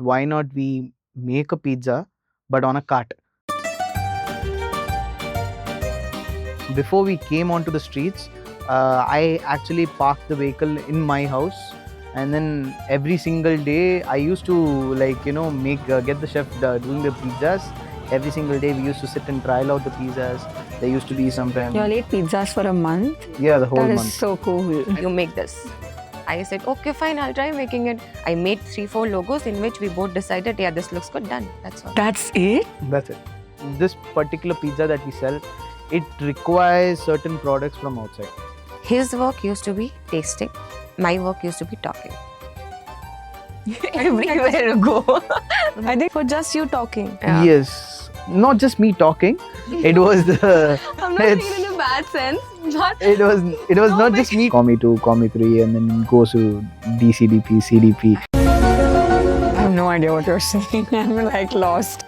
why not we make a pizza but on a cart? Before we came onto the streets, I actually parked the vehicle in my house, and then every single day I used to make get the chef doing the pizzas. Every single day we used to sit and trial out the pizzas. There used to be sometimes. You all ate pizzas for a month? Yeah, the whole That is month. so cool. You make this. I said, okay, fine, I'll try making it. I made 3-4 logos in which we both decided, yeah, this looks good, done. That's all. That's it? That's it. This particular pizza that we sell, it requires certain products from outside. His work used to be tasting. My work used to be talking. Everywhere you go. I think For just you talking. Yeah. Yes, not just me talking. It was the. I'm not saying It's- it in a bad sense, but It was No, not just me. Call me 2, call me 3, and then goes to DCDP, CDP. I have no idea what you're saying. I'm like lost.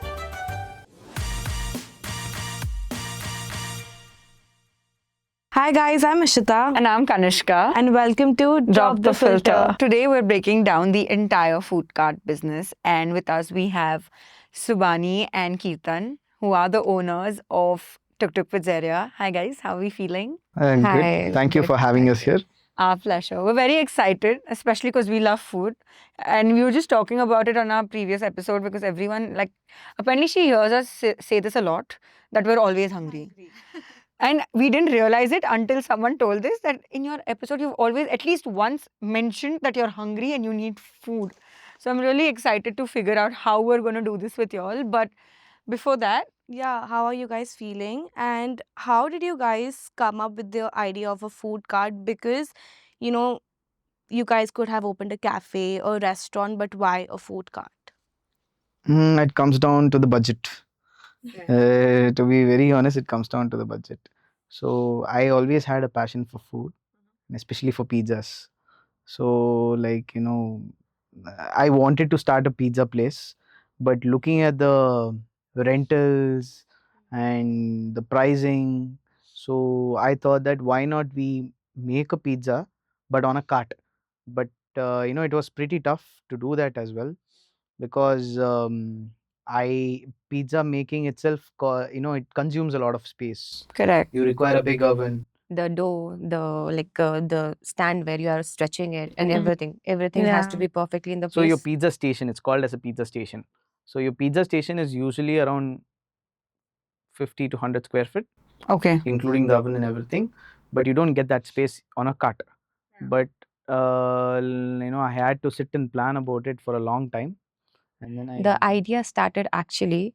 hi guys, I'm Ishita And I'm Kanishka. and welcome to Drop the Filter. Today we're breaking down the entire food cart business, and with us we have Subani and Keerthan, who are the owners of Tuk Tuk Pizzeria. Hi guys, how are we feeling? And Hi, good. Thank you good, for having us here. Our pleasure. We're very excited, especially because we love food. And we were just talking about it on our previous episode because everyone, apparently she hears us say this a lot, that we're always hungry. And we didn't realize it until someone told this, that in your episode, you've always at least once mentioned that you're hungry and you need food. So I'm really excited to figure out how we're going to do this with y'all. But before that, Yeah, how are you guys feeling? And how did you guys come up with the idea of a food cart? Because, you know, you guys could have opened a cafe or restaurant, but why a food cart? It comes down to the budget. To be very honest, it comes down to the budget. So I always had a passion for food, and especially for pizzas. So, I wanted to start a pizza place, but looking at the rentals and the pricing, so I thought that why not we make a pizza but on a cart. But it was pretty tough to do that as well, because I pizza making itself, it consumes a lot of space. correct. You require a big oven. The dough, the stand where you are stretching it and Mhm. everything has to Yeah. be perfectly in the place. So your pizza station, it's called as a pizza station. So your pizza station is usually around 50 to 100 square feet, Okay. including the oven and everything. But you don't get that space on a cart. But I had to sit and plan about it for a long time, and then The idea started actually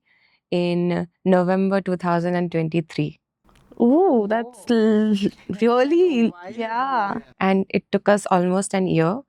in November 2023. Ooh, that's really, yeah. And it took us almost an year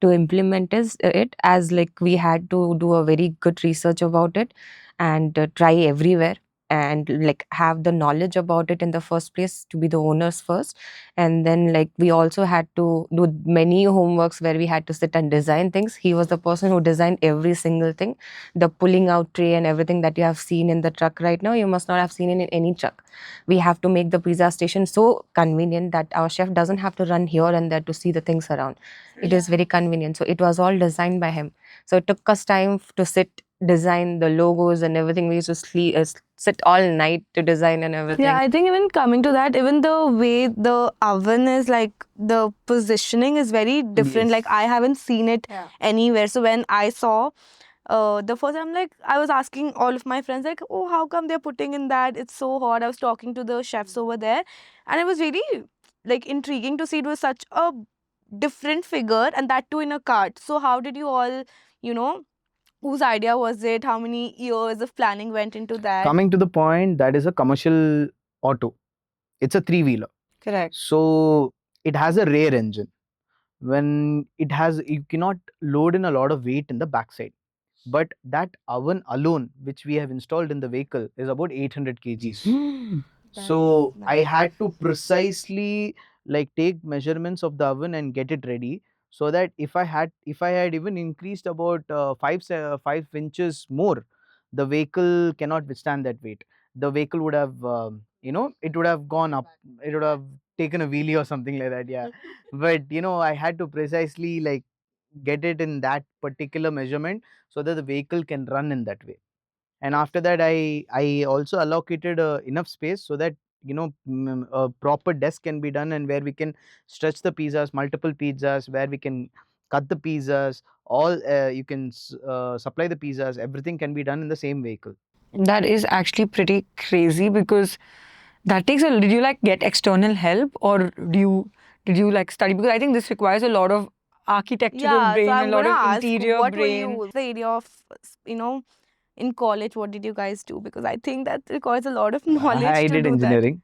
to implement it, as like we had to do a very good research about it and try everywhere and like have the knowledge about it in the first place, to be the owners first. And then like we also had to do many homeworks where we had to sit and design things. He was the person who designed every single thing, the pulling out tray and everything that you have seen in the truck right now, you must not have seen it in any truck. We have to make the pizza station so convenient that our chef doesn't have to run here and there to see the things around. It is very convenient. So it was all designed by him. So it took us time to sit, design the logos and everything. We used to sit all night to design and everything. Yeah, I think even coming to that, even the way the oven is, like the positioning is very different. Like Yes. I haven't seen it Yeah. anywhere. So when I saw the first time, like I was asking all of my friends, like, oh, how come they're putting in that? It's so hot. I was talking to the chefs over there, and it was really like intriguing to see it was such a different figure, and that too in a cart. So how did you all, you know, whose idea was it? How many years of planning went into that? coming to the point, that is a commercial auto. It's a 3-wheeler. Correct. So it has a rear engine. When you cannot load in a lot of weight in the backside. But that oven alone, which we have installed in the vehicle, is about 800 kgs. So I had to precisely take measurements of the oven and get it ready, so that if I had even increased about 5 inches more, the vehicle cannot withstand that weight. The vehicle would have it would have gone up, it would have taken a wheelie or something like that. Yeah. But I had to precisely get it in that particular measurement so that the vehicle can run in that way. And after that, I also allocated enough space so that a proper desk can be done, and where we can stretch the pizzas, multiple pizzas, where we can cut the pizzas, all you can supply the pizzas, everything can be done in the same vehicle. That is actually pretty crazy because that takes a. Did you like get external help or did you like study? Because I think this requires a lot of architectural Yeah, so brain, a I'm lot gonna of ask, interior what were brain. you, the area of, you know, in college, what did you guys do? Because I think that requires a lot of knowledge I to did do that. engineering.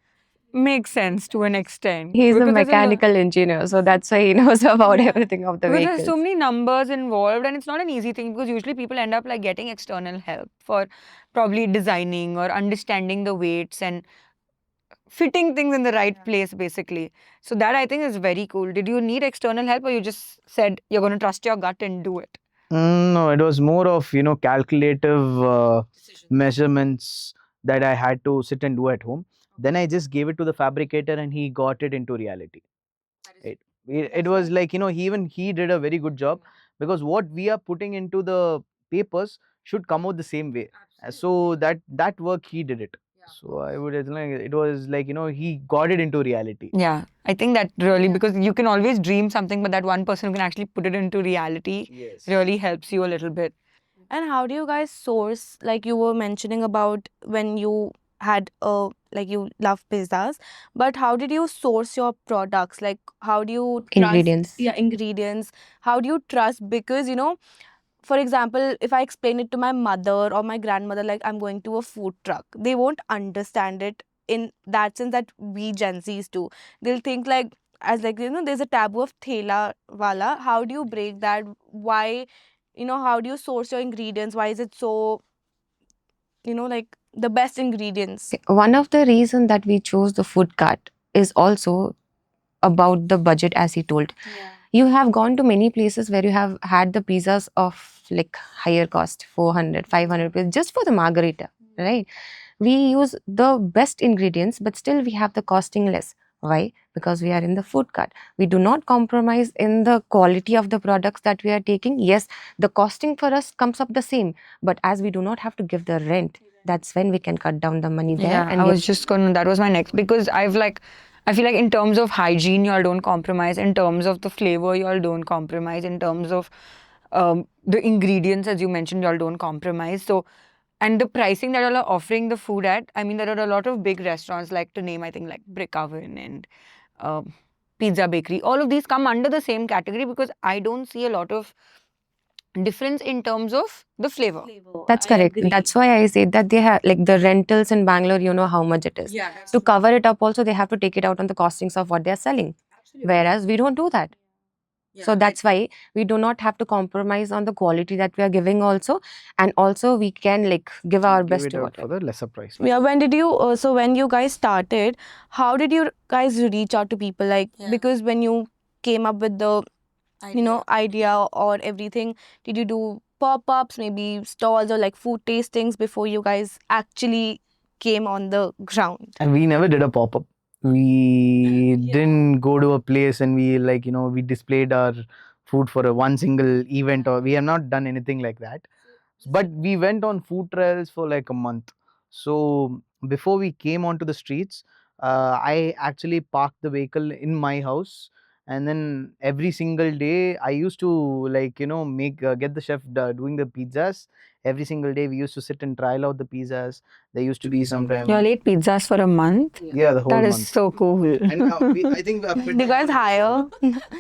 Makes sense to an extent He's a because there's a lot. mechanical engineer, so that's why he knows about everything of the Because there's so vehicles. many numbers involved and it's not an easy thing because usually people end up like getting external help for probably designing or understanding the weights and fitting things in the right place basically. So that I think is very cool. Did you need external help or you just said you're going to trust your gut and do it? No, it was more of calculative measurements that I had to sit and do at home. Then I just gave it to the fabricator, and he got it into reality. It was like he did a very good job, because what we are putting into the papers should come out the same way. So that work he did it. So I would like it was like he got it into reality. Yeah, I think that really because you can always dream something, but that one person who can actually put it into reality Yes. really helps you a little bit. And how do you guys source, like you were mentioning about when you had like you love pizzas, but how did you source your products? Like how do you trust, Ingredients. yeah, ingredients? How do you trust? Because for example, if I explain it to my mother or my grandmother, like I'm going to a food truck, they won't understand it in that sense that we Gen Zs do. They'll think like, as like, there's a taboo of thela wala. How do you break that? Why, how do you source your ingredients? Why is it so, like the best ingredients? One of the reason that we chose the food cart is also about the budget, as he told. You have gone to many places where you have had the pizzas of like higher cost, 400, 500 rupees, just for the margarita, right? We use the best ingredients, but still we have the costing less. Why? Because we are in the food cart. We do not compromise in the quality of the products that we are taking. Yes, the costing for us comes up the same, but as we do not have to give the rent, that's when we can cut down the money there. Yeah, And I we was just going to, that was my next because I feel like in terms of hygiene, y'all don't compromise. In terms of the flavor, y'all don't compromise. In terms of the ingredients, as you mentioned, y'all don't compromise. So, and the pricing that y'all are offering the food at, I mean, there are a lot of big restaurants, like to name, I think, like Brick Oven and um Pizza Bakery. All of these come under the same category because I don't see a lot of difference in terms of the flavor. That's correct. That's why I say that they have like the rentals in Bangalore, you know how much it is. Yeah. To cover it up, also, they have to take it out on the costings of what they're selling. Whereas we don't do that. So that's why we do not have to compromise on the quality that we are giving also. And also we can like give our Give best it to out what. for the lesser price. Yeah, when did you, so when you guys started, how did you guys reach out to people? Like, because when you came up with the, idea or everything, did you do pop-ups, maybe stalls or like food tastings before you guys actually came on the ground? And we never did a pop-up. We didn't go to a place and we we displayed our food for a one single event, or we have not done anything like that. But we went on food trials for like a month. So before we came onto the streets, I actually parked the vehicle in my house, and then every single day I used to make get the chef doing the pizzas. Every single day we used to sit and trial out the pizzas. There used to be sometimes, Y'all ate pizzas for a month? yeah, the whole That is month. so cool. And I think I fed Do you guys hire?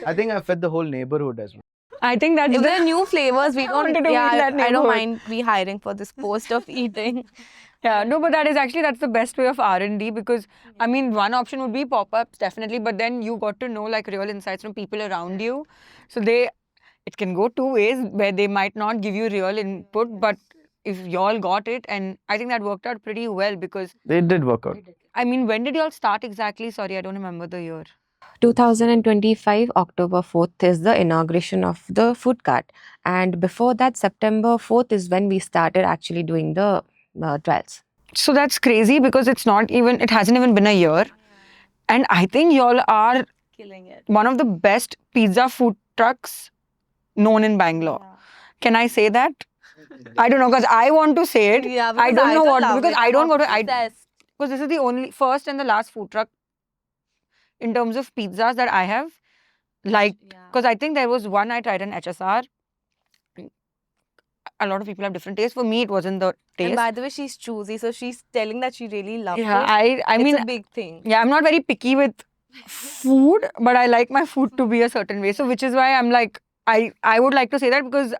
I think I fed the whole neighborhood as well. I think that's If the there are new flavors, we I wanted don't, to be in yeah, that I don't neighborhood. mind we hiring for this post of eating. Yeah, no, but that is actually that's the best way of R&D because I mean one option would be pop-ups definitely, but then you got to know like real insights from people around you. So it can go two ways where they might not give you real input, but if y'all got it, and I think that worked out pretty well because They did work out. I mean when did y'all start exactly? Sorry, I don't remember the year. 2025 October 4th is the inauguration of the food cart, and before that September 4th is when we started actually doing the trials. So that's crazy because it hasn't even been a year. And I think y'all are Killing it. one of the best pizza food trucks known in Bangalore. Can I say that? I don't know because I want to say it. Yeah, I because don't know don't what love because it. I I'm don't go to obsessed. because this is the only first and the last food truck in terms of pizzas that I have liked. Because I think there was one I tried in HSR. A lot of people have different tastes. For me, it wasn't the taste. And by the way, she's choosy, so she's telling that she really loved yeah, it. I It's mean, a big thing. yeah, I'm not very picky with food, but I like my food to be a certain way. So which is why I'm like, I would like to say that because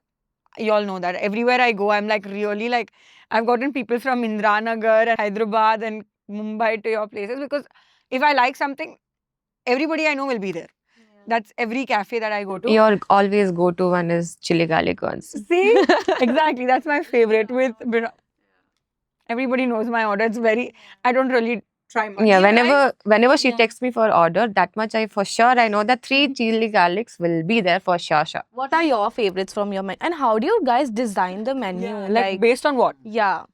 you all know that everywhere I go, I'm like really like I've gotten people from Indranagar and Hyderabad and Mumbai to your places because if I like something, everybody I know will be there. That's every cafe that I go to. Your always go to one is chili garlic ones. See, exactly. That's my favorite. With everybody knows my order. It's very. I don't really try much. Yeah, whenever she texts me for order, that much I for sure I know that 3 chili garlics will be there for sure. What are your favorites from your menu? And how do you guys design the menu? Like based on what? Yeah.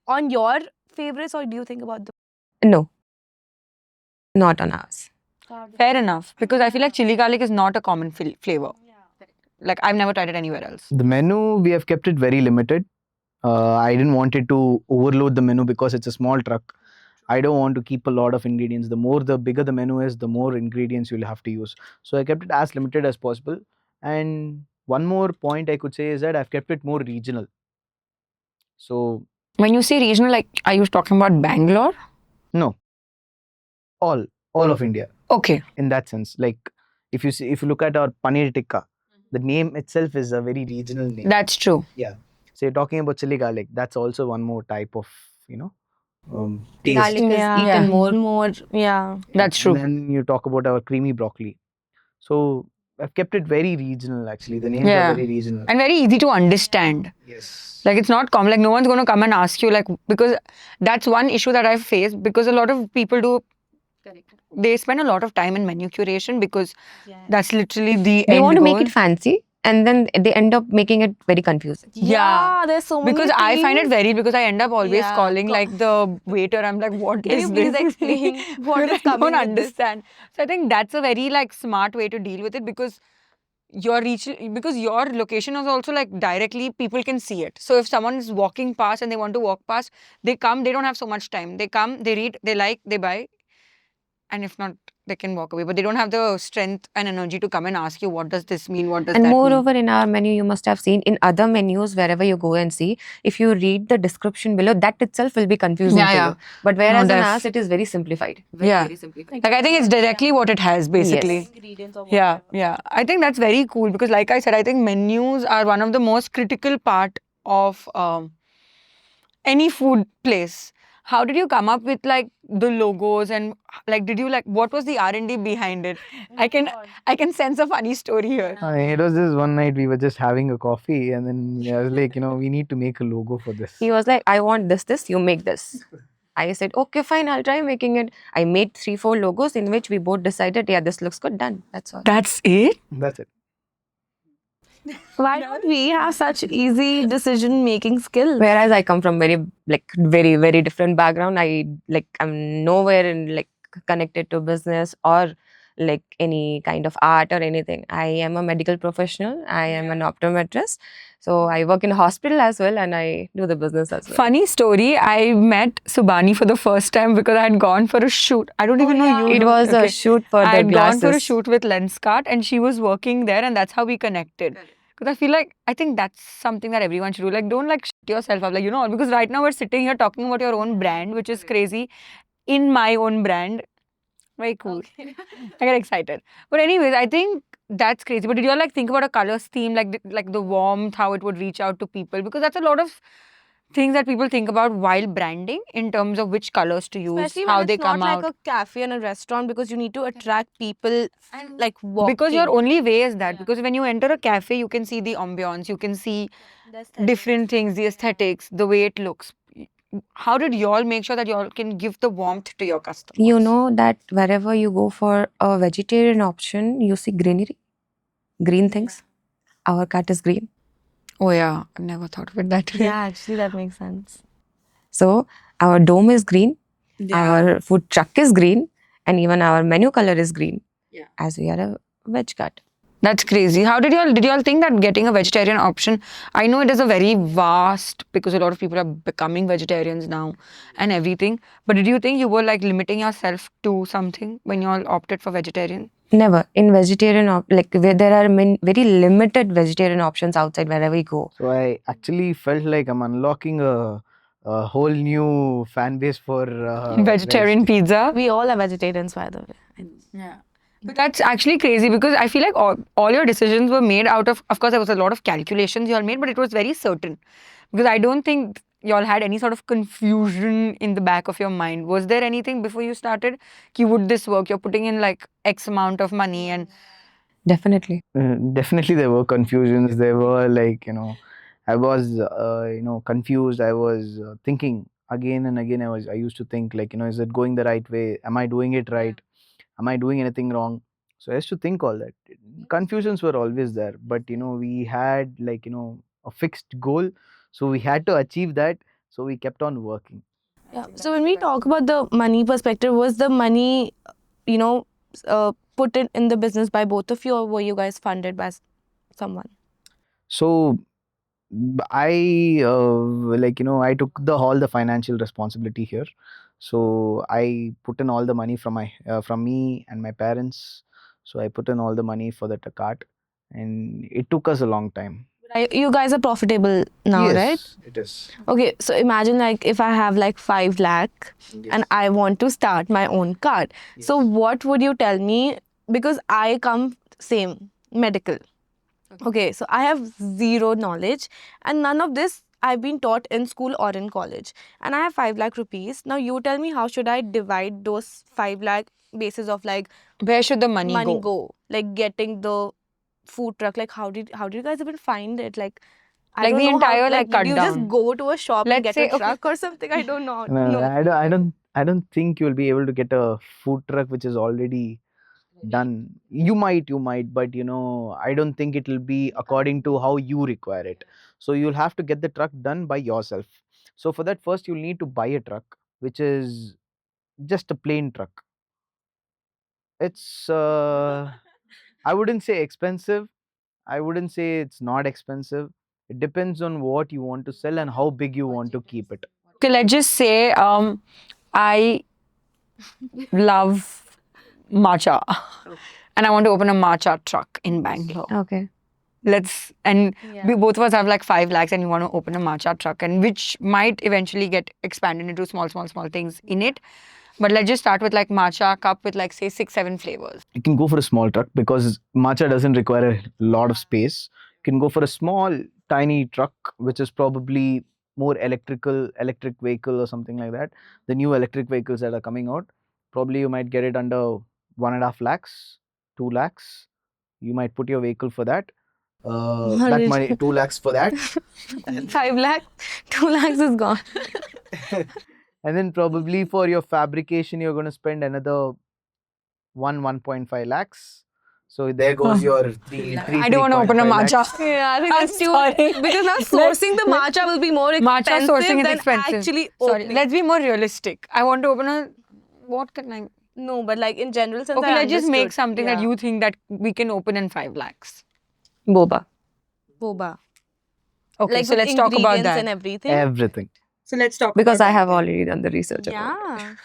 On your favorites, or do you think about the No, not on ours. Fair enough. Because I feel like chili garlic is not a common flavor. Like I've never tried it anywhere else. The menu, we have kept it very limited. I didn't want it to overload the menu because it's a small truck. I don't want to keep a lot of ingredients. The bigger the menu is, the more ingredients you'll have to use. So I kept it as limited as possible. And one more point I could say is that I've kept it more regional. So When you say regional, like are you talking about Bangalore? no, all of India. Okay. In that sense, like if you look at our paneer tikka, the name itself is a very regional name. That's true. So you're talking about chili garlic. That's also one more type of taste. Garlic is Yeah. eaten more. more? Yeah. That's true. And then you talk about our creamy broccoli. So I've kept it very regional. Actually, the names Yeah. are very regional. And very easy to understand. Yes. Like it's not common. Like no one's going to come and ask you like because that's one issue that I've faced because a lot of people do. They spend a lot of time in menu curation because that's literally the They end want to make goal. it fancy and then they end up making it very confusing. Yeah. There's so many Because I find it things. very because I end up always Yeah, calling like the waiter. I'm like, what Can is you please this? explain what Because is I coming don't with this? understand. So I think that's a very like smart way to deal with it because because your location is also like directly people can see it. So if someone is walking past and they want to walk past, they come. They don't have so much time. They come, they read, they like, they buy, and if not, they can walk away. But they don't have the strength and energy to come and ask you, what does this mean? What does And that moreover, mean? in our menu, you must have seen in other menus, wherever you go and see, if you read the description below, that itself will be confusing Yeah, for yeah. you. But whereas in def. ours, it is very simplified. Yeah. Like I think it's directly what it has basically. Ingredients of Yeah, yeah. I think that's very cool because, like I said, I think menus are one of the most critical part of any food place. How did you come up with like the logos and like did you like what was the R&D behind it? I can sense a funny story here. It was just one night we were just having a coffee, and then I was like, we need to make a logo for this. He was like, I want this, you make this. I said, okay, fine, I'll try making it. I made 3-4 logos in which we both decided, yeah, this looks good, done. That's all. That's it? That's it. Why don't we have such easy decision making skills? Whereas I come from very, very different background. I'm nowhere in connected to business or like any kind of art or anything. I am a medical professional. I am an optometrist. So I work in a hospital as well and I do the business as well. Funny story, I met Subani for the first time because I had gone for a shoot. I don't even know you. It was a shoot for I the had glasses. gone for a shoot with Lenskart and she was working there and that's how we connected. Because I feel like, I think that's something that everyone should do. Like, don't like shut yourself up. Like, because right now we're sitting here talking about your own brand, which is crazy. In my own brand. Very cool. I get excited. But anyways, I think that's crazy. But did you all like think about a color scheme, like the warmth, how it would reach out to people? Because that's a lot of things that people think about while branding in terms of which colors to use, Especially how when they it's not come like out. a cafe and a restaurant because you need to attract people like walking. Because your only way is that. Because when you enter a cafe, you can see the ambience, you can see different things, the aesthetics, the way it looks. How did y'all make sure that y'all can give the warmth to your customers? You know that wherever you go for a vegetarian option, you see greenery, green things. Our cat is green. Oh yeah, I've never thought of it that way. Yeah, actually that makes sense. So our dome is green, our food truck is green, and even our menu color is green. Yeah. As we are a veg cat. That's crazy. How did y'all think that getting a vegetarian option? I know it is a very vast because a lot of people are becoming vegetarians now and everything. But did you think you were like limiting yourself to something when you all opted for vegetarian? Never. In vegetarian, like where there are very limited vegetarian options outside wherever we go. So I actually felt like I'm unlocking a whole new fan base for Vegetarian pizza. We all are vegetarians, by the way. Yeah. But that's actually crazy because I feel like all your decisions were made out of course, there was a lot of calculations you all made, but it was very certain. Because I don't think y'all had any sort of confusion in the back of your mind. Was there anything before you started? Ki would this work? You're putting in like X amount of money and Definitely. Definitely there were confusions. There were like, I was confused. I was thinking again and again. I used to think like, is it going the right way? Am I doing it right? Am I doing anything wrong? So I used to think all that. Confusions were always there, but we had like, a fixed goal, so we had to achieve that, so we kept on working. Yeah. So when we talk about the money perspective, was the money, you know, put in the business by both of you, or were you guys funded by someone? So I like I took all the financial responsibility here. So I put in all the money from me and my parents. So I put in all the money for the cart, and it took us a long time. You guys are profitable now, right? Yes, it is. Okay, so imagine like if I have like 5 lakh and Yes. I want to start my own cart. So Yes. what would you tell me? Because I come same medical. Okay, so I have zero knowledge and none of this I've been taught in school or in college. And I have 5 lakh rupees. Now you tell me, how should I divide those 5 lakh basis of like where should the money go? go? Like getting the food truck. Like how did you guys even find it? Like I Like don't the know how. entire, like, Like, cut did you just down. go to a shop and Let's get say, a okay. truck or something? I don't know. No, I don't think you'll be able to get a food truck which is already done. You might, but I don't think it will be according to how you require it. So you'll have to get the truck done by yourself. So for that, first you'll need to buy a truck which is just a plain truck. It's I wouldn't say expensive, I wouldn't say it's not expensive. It depends on what you want to sell and how big you want to keep it. Okay, let's just say I love matcha and I want to open a matcha truck in Bangalore. Okay. And Yeah. we both of us have like 5 lakhs and we want to open a matcha truck, and which might eventually get expanded into small things in it. But let's just start with like matcha cup with like say 6-7 flavors. You can go for a small truck because matcha doesn't require a lot of space. You can go for a small, tiny truck, which is probably more electric vehicle or something like that. The new electric vehicles that are coming out, probably you might get it under 1.5 lakhs, 2 lakhs. You might put your vehicle for that. That money, 2 lakhs for that. 5 lakh, 2 lakhs is gone. And then probably for your fabrication, you're going to spend another 1.5 lakhs. So there goes your three. I don't want to open a 3.5 matcha. lakhs. Yeah, I think I'm it's too sorry. because now sourcing the matcha will be more expensive Matcha sourcing is than expensive. actually Sorry, opening. let's be more realistic. I want to open a what can I? No, but like in general sense, Okay, I let's just make understood. something that Yeah. you think that we can open in 5 lakhs. Boba. Boba. Okay, Like so with let's talk about ingredients that. and everything. Everything. So let's talk Because about I have that. already done the research about it. Yeah.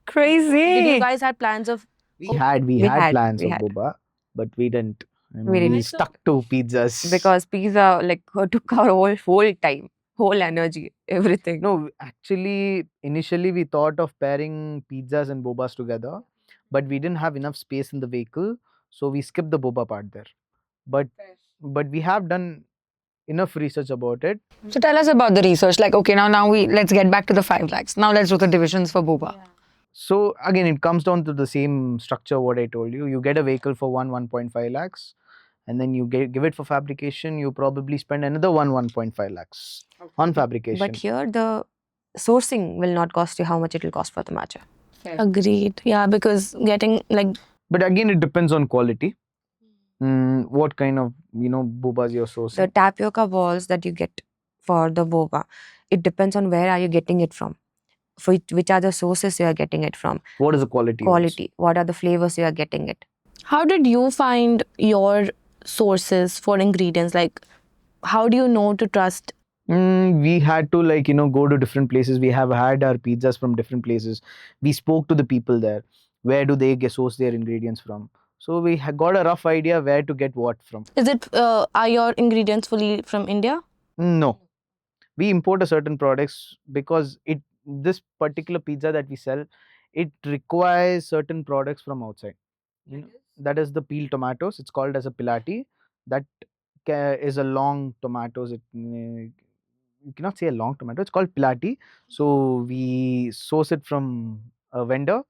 Crazy. Did you guys had plans of? We had plans we of had. boba, but we didn't. We We didn't. stuck to pizzas. Because pizza like took our whole time, whole energy, everything. No, actually, initially we thought of pairing pizzas and bobas together, but we didn't have enough space in the vehicle, so we skipped the boba part there. But we have done enough research about it. So tell us about the research. Like, okay, now we let's get back to the 5 lakhs. Now let's do the divisions for boba. So again, it comes down to the same structure what I told you. You get a vehicle for 1.5 lakhs, and then you give it for fabrication. You probably spend another 1.5 lakhs on fabrication. But here the sourcing will not cost you how much it will cost for the matcha. Agreed. Yeah, because getting like But again, it depends on quality. What kind of bobas you're sourcing. The tapioca balls that you get for the boba, it depends on where are you getting it from. For which are the sources you are getting it from. What is the quality? also? Quality. What are the flavors you are getting it. how did you find your sources for ingredients? Like, how do you know to trust? We had to go to different places. We have had our pizzas from different places. We spoke to the people there. Where do they source their ingredients from? So we got a rough idea where to get what from. Is it are your ingredients fully from India? No, we import a certain products because it this particular pizza that we sell, it requires certain products from outside. That is the peeled tomatoes. It's called as a pilati. That is a long tomatoes. You cannot say a long tomato. It's called pilati. So we source it from a vendor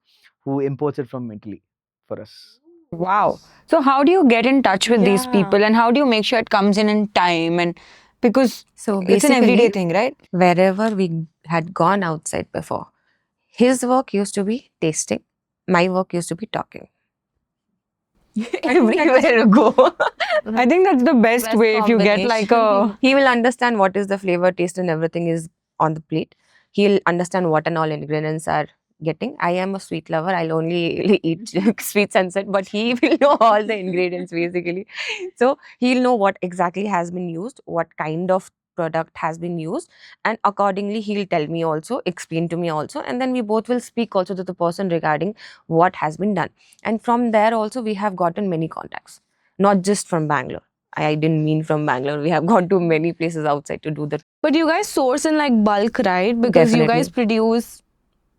who imports it from Italy for us. Wow. So how do you get in touch with these Yeah. people, and how do you make sure it comes in time? And because So it's an everyday basically, thing, right? wherever we had gone outside before, his work used to be tasting, my work used to be talking. Everywhere you go. I think that's the best way if you get like a. He will understand what is the flavor, taste, and everything is on the plate. He'll understand what and all ingredients are getting. I am a sweet lover. I'll only eat sweet sunset, but he will know all the ingredients basically. So he'll know what exactly has been used, what kind of product has been used, and accordingly he'll tell me also, explain to me also, and then we both will speak also to the person regarding what has been done. And from there also we have gotten many contacts, not just from Bangalore. I didn't mean from Bangalore. We have gone to many places outside to do the. But you guys source in like bulk, right? Because you guys Definitely. produce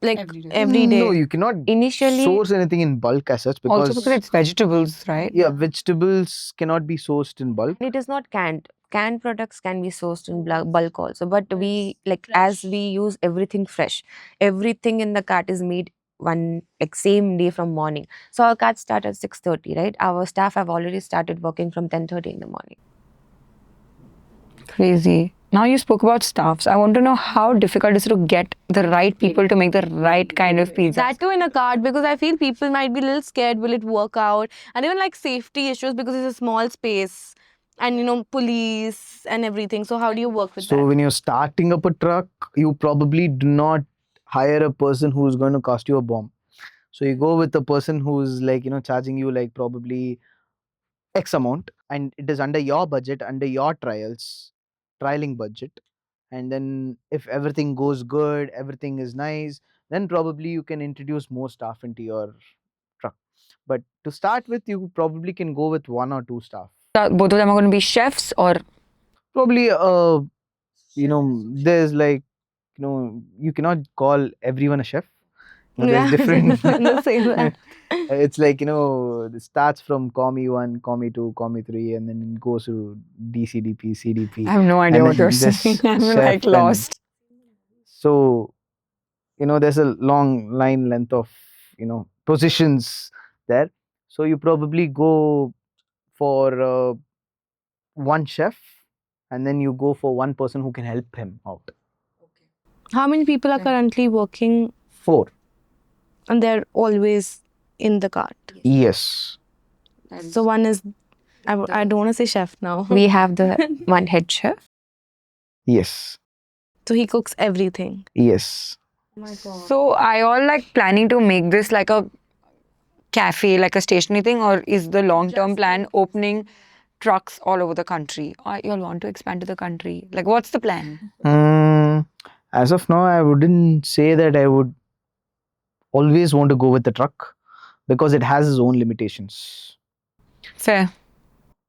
like every No, day. you cannot Initially, source anything in bulk as such Also because because it's vegetables, right? yeah, vegetables cannot be sourced in bulk. it is not canned. Canned products can be sourced in bulk also, but we like as we use everything fresh. Everything in the cart is made one like same day from morning. So our carts start at 6:30, right? Our staff have already started working from 10:30 in the morning. Crazy. Now you spoke about staffs. I want to know how difficult is it to get the right people to make the right kind of pizza. That too in a cart, because I feel people might be a little scared. Will it work out? And even like safety issues because it's a small space, and police and everything. So how do you work with So that? when you're starting up a truck, you probably do not hire a person who's going to cost you a bomb. So you go with a person who's charging you like probably X amount, and it is under your budget, under your trialing budget. And then if everything goes good, everything is nice, then probably you can introduce more staff into your truck. But to start with, you probably can go with one or two staff. Both of them are going to be chefs, or Probably there's you cannot call everyone a chef. There's different I'm the same. it's it starts from commi 1, commi 2, commi 3, and then it goes to DCDP, CDP. I have no idea And what you're then this saying. I'm chef like and- lost. So there's a long line length of positions there. So you probably go for one chef, and then you go for one person who can help him out. How many people are currently working 4. and they're always in the cart? Yes. So one is, I don't want to say chef now. We have the one head chef. Yes. So he cooks everything. Yes. So are you all like planning to make this like a cafe, like a stationary thing, or is the long-term plan opening trucks all over the country? Or you all want to expand to the country? Like, what's the plan? As of now, I wouldn't say that I would always want to go with the truck because it has its own limitations. Fair.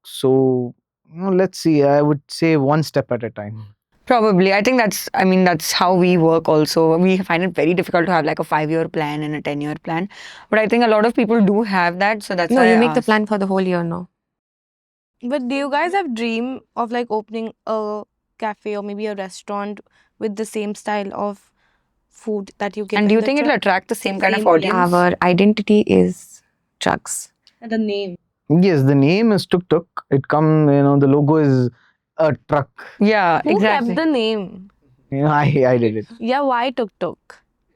So, let's see. I would say one step at a time. Probably. I think that's how we work also. We find it very difficult to have like a 5-year plan and a 10-year plan. But I think a lot of people do have that. So that's No, why you I make the asked. plan for the whole year now. But do you guys have dream of like opening a cafe or maybe a restaurant with the same style of food that you give? And do in you the think it'll truck? attract the same kind of Same audience? Our identity is trucks. The name. Yes, the name is Tuk Tuk. The logo is a truck. Yeah, Who exactly. kept the name? I did it. Yeah, why Tuk Tuk?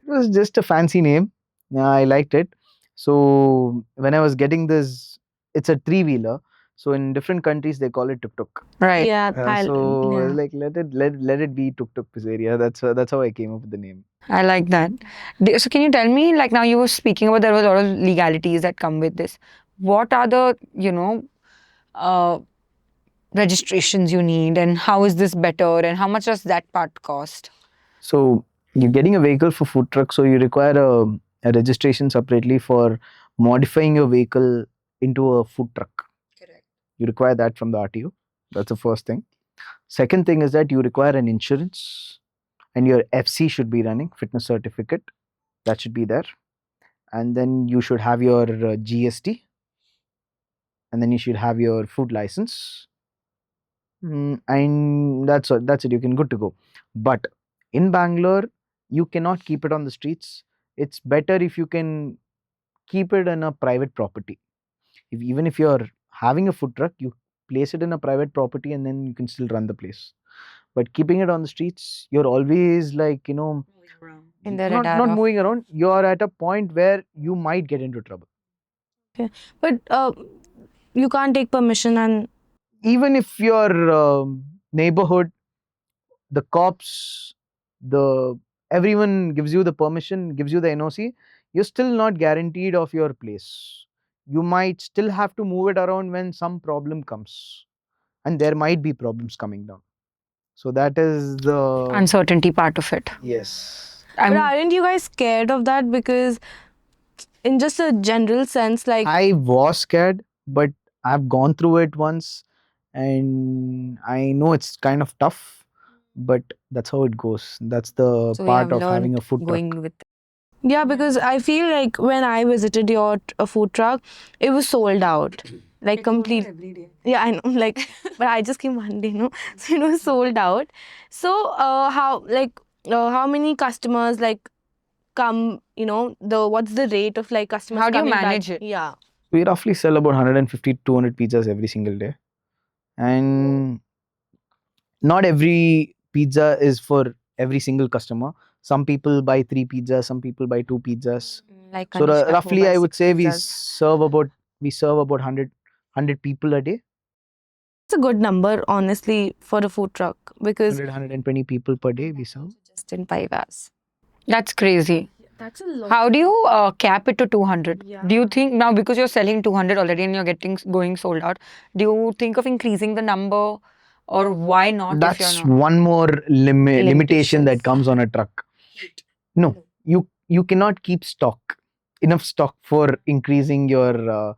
It was just a fancy name. Yeah, I liked it. So when I was getting this, it's a 3-wheeler. So in different countries they call it Tuk Tuk. Right. Yeah, So yeah. like let it be Tuk Tuk Pizzeria. That's how I came up with the name. I like that. So can you tell me, like now you were speaking about there was a lot of legalities that come with this. What are the, uh, registrations you need, and how is this better, and how much does that part cost? So you're getting a vehicle for food truck, so you require a registration separately for modifying your vehicle into a food truck. Correct. You require that from the RTO. That's the first thing. Second thing is that you require an insurance, and your FC should be running, fitness certificate. That should be there. And then you should have your GST, and then you should have your food license. And that's it. You can good to go. But in Bangalore, you cannot keep it on the streets. It's better if you can keep it in a private property. Even if you're having a food truck, you place it in a private property, and then you can still run the place. But keeping it on the streets, you're always like, In the not radar not of moving around. You're at a point where you might get into trouble. But you can't take permission and Even if your neighborhood, the cops, the everyone gives you the permission, gives you the NOC, you're still not guaranteed of your place. You might still have to move it around when some problem comes, and there might be problems coming down. So that is the Uncertainty part of it. yes. but I'm aren't you guys scared of that? Because in just a general sense, like I was scared, but I've gone through it once, and I know it's kind of tough, but that's how it goes. That's the so we part have of having learned a food truck. going with yeah, because I feel like when I visited your food truck, it was sold out, like complete. every day. Yeah, I know. Like, but I just came one day, no, so it was sold out. So, how many customers like come? The what's the rate of like customers How do you coming back? manage it? Yeah. We roughly sell about 150 to 200 pizzas every single day, and not every pizza is for every single customer. Some people buy 3 pizzas, some people buy 2 pizzas. like So Kanishka, who roughly I buys would 6 say pizzas. we serve about 100 people a day. It's a good number, honestly, for a food truck because 120 people per day we serve. Just in 5 hours. That's crazy. that's a lot. How do you cap it to 200? Yeah. Do you think now, because you're selling 200 already and you're getting going sold out, do you think of increasing the number, or why not if you're That's not? one more limitation that Limitations. comes on a truck. No, you cannot keep enough stock for increasing your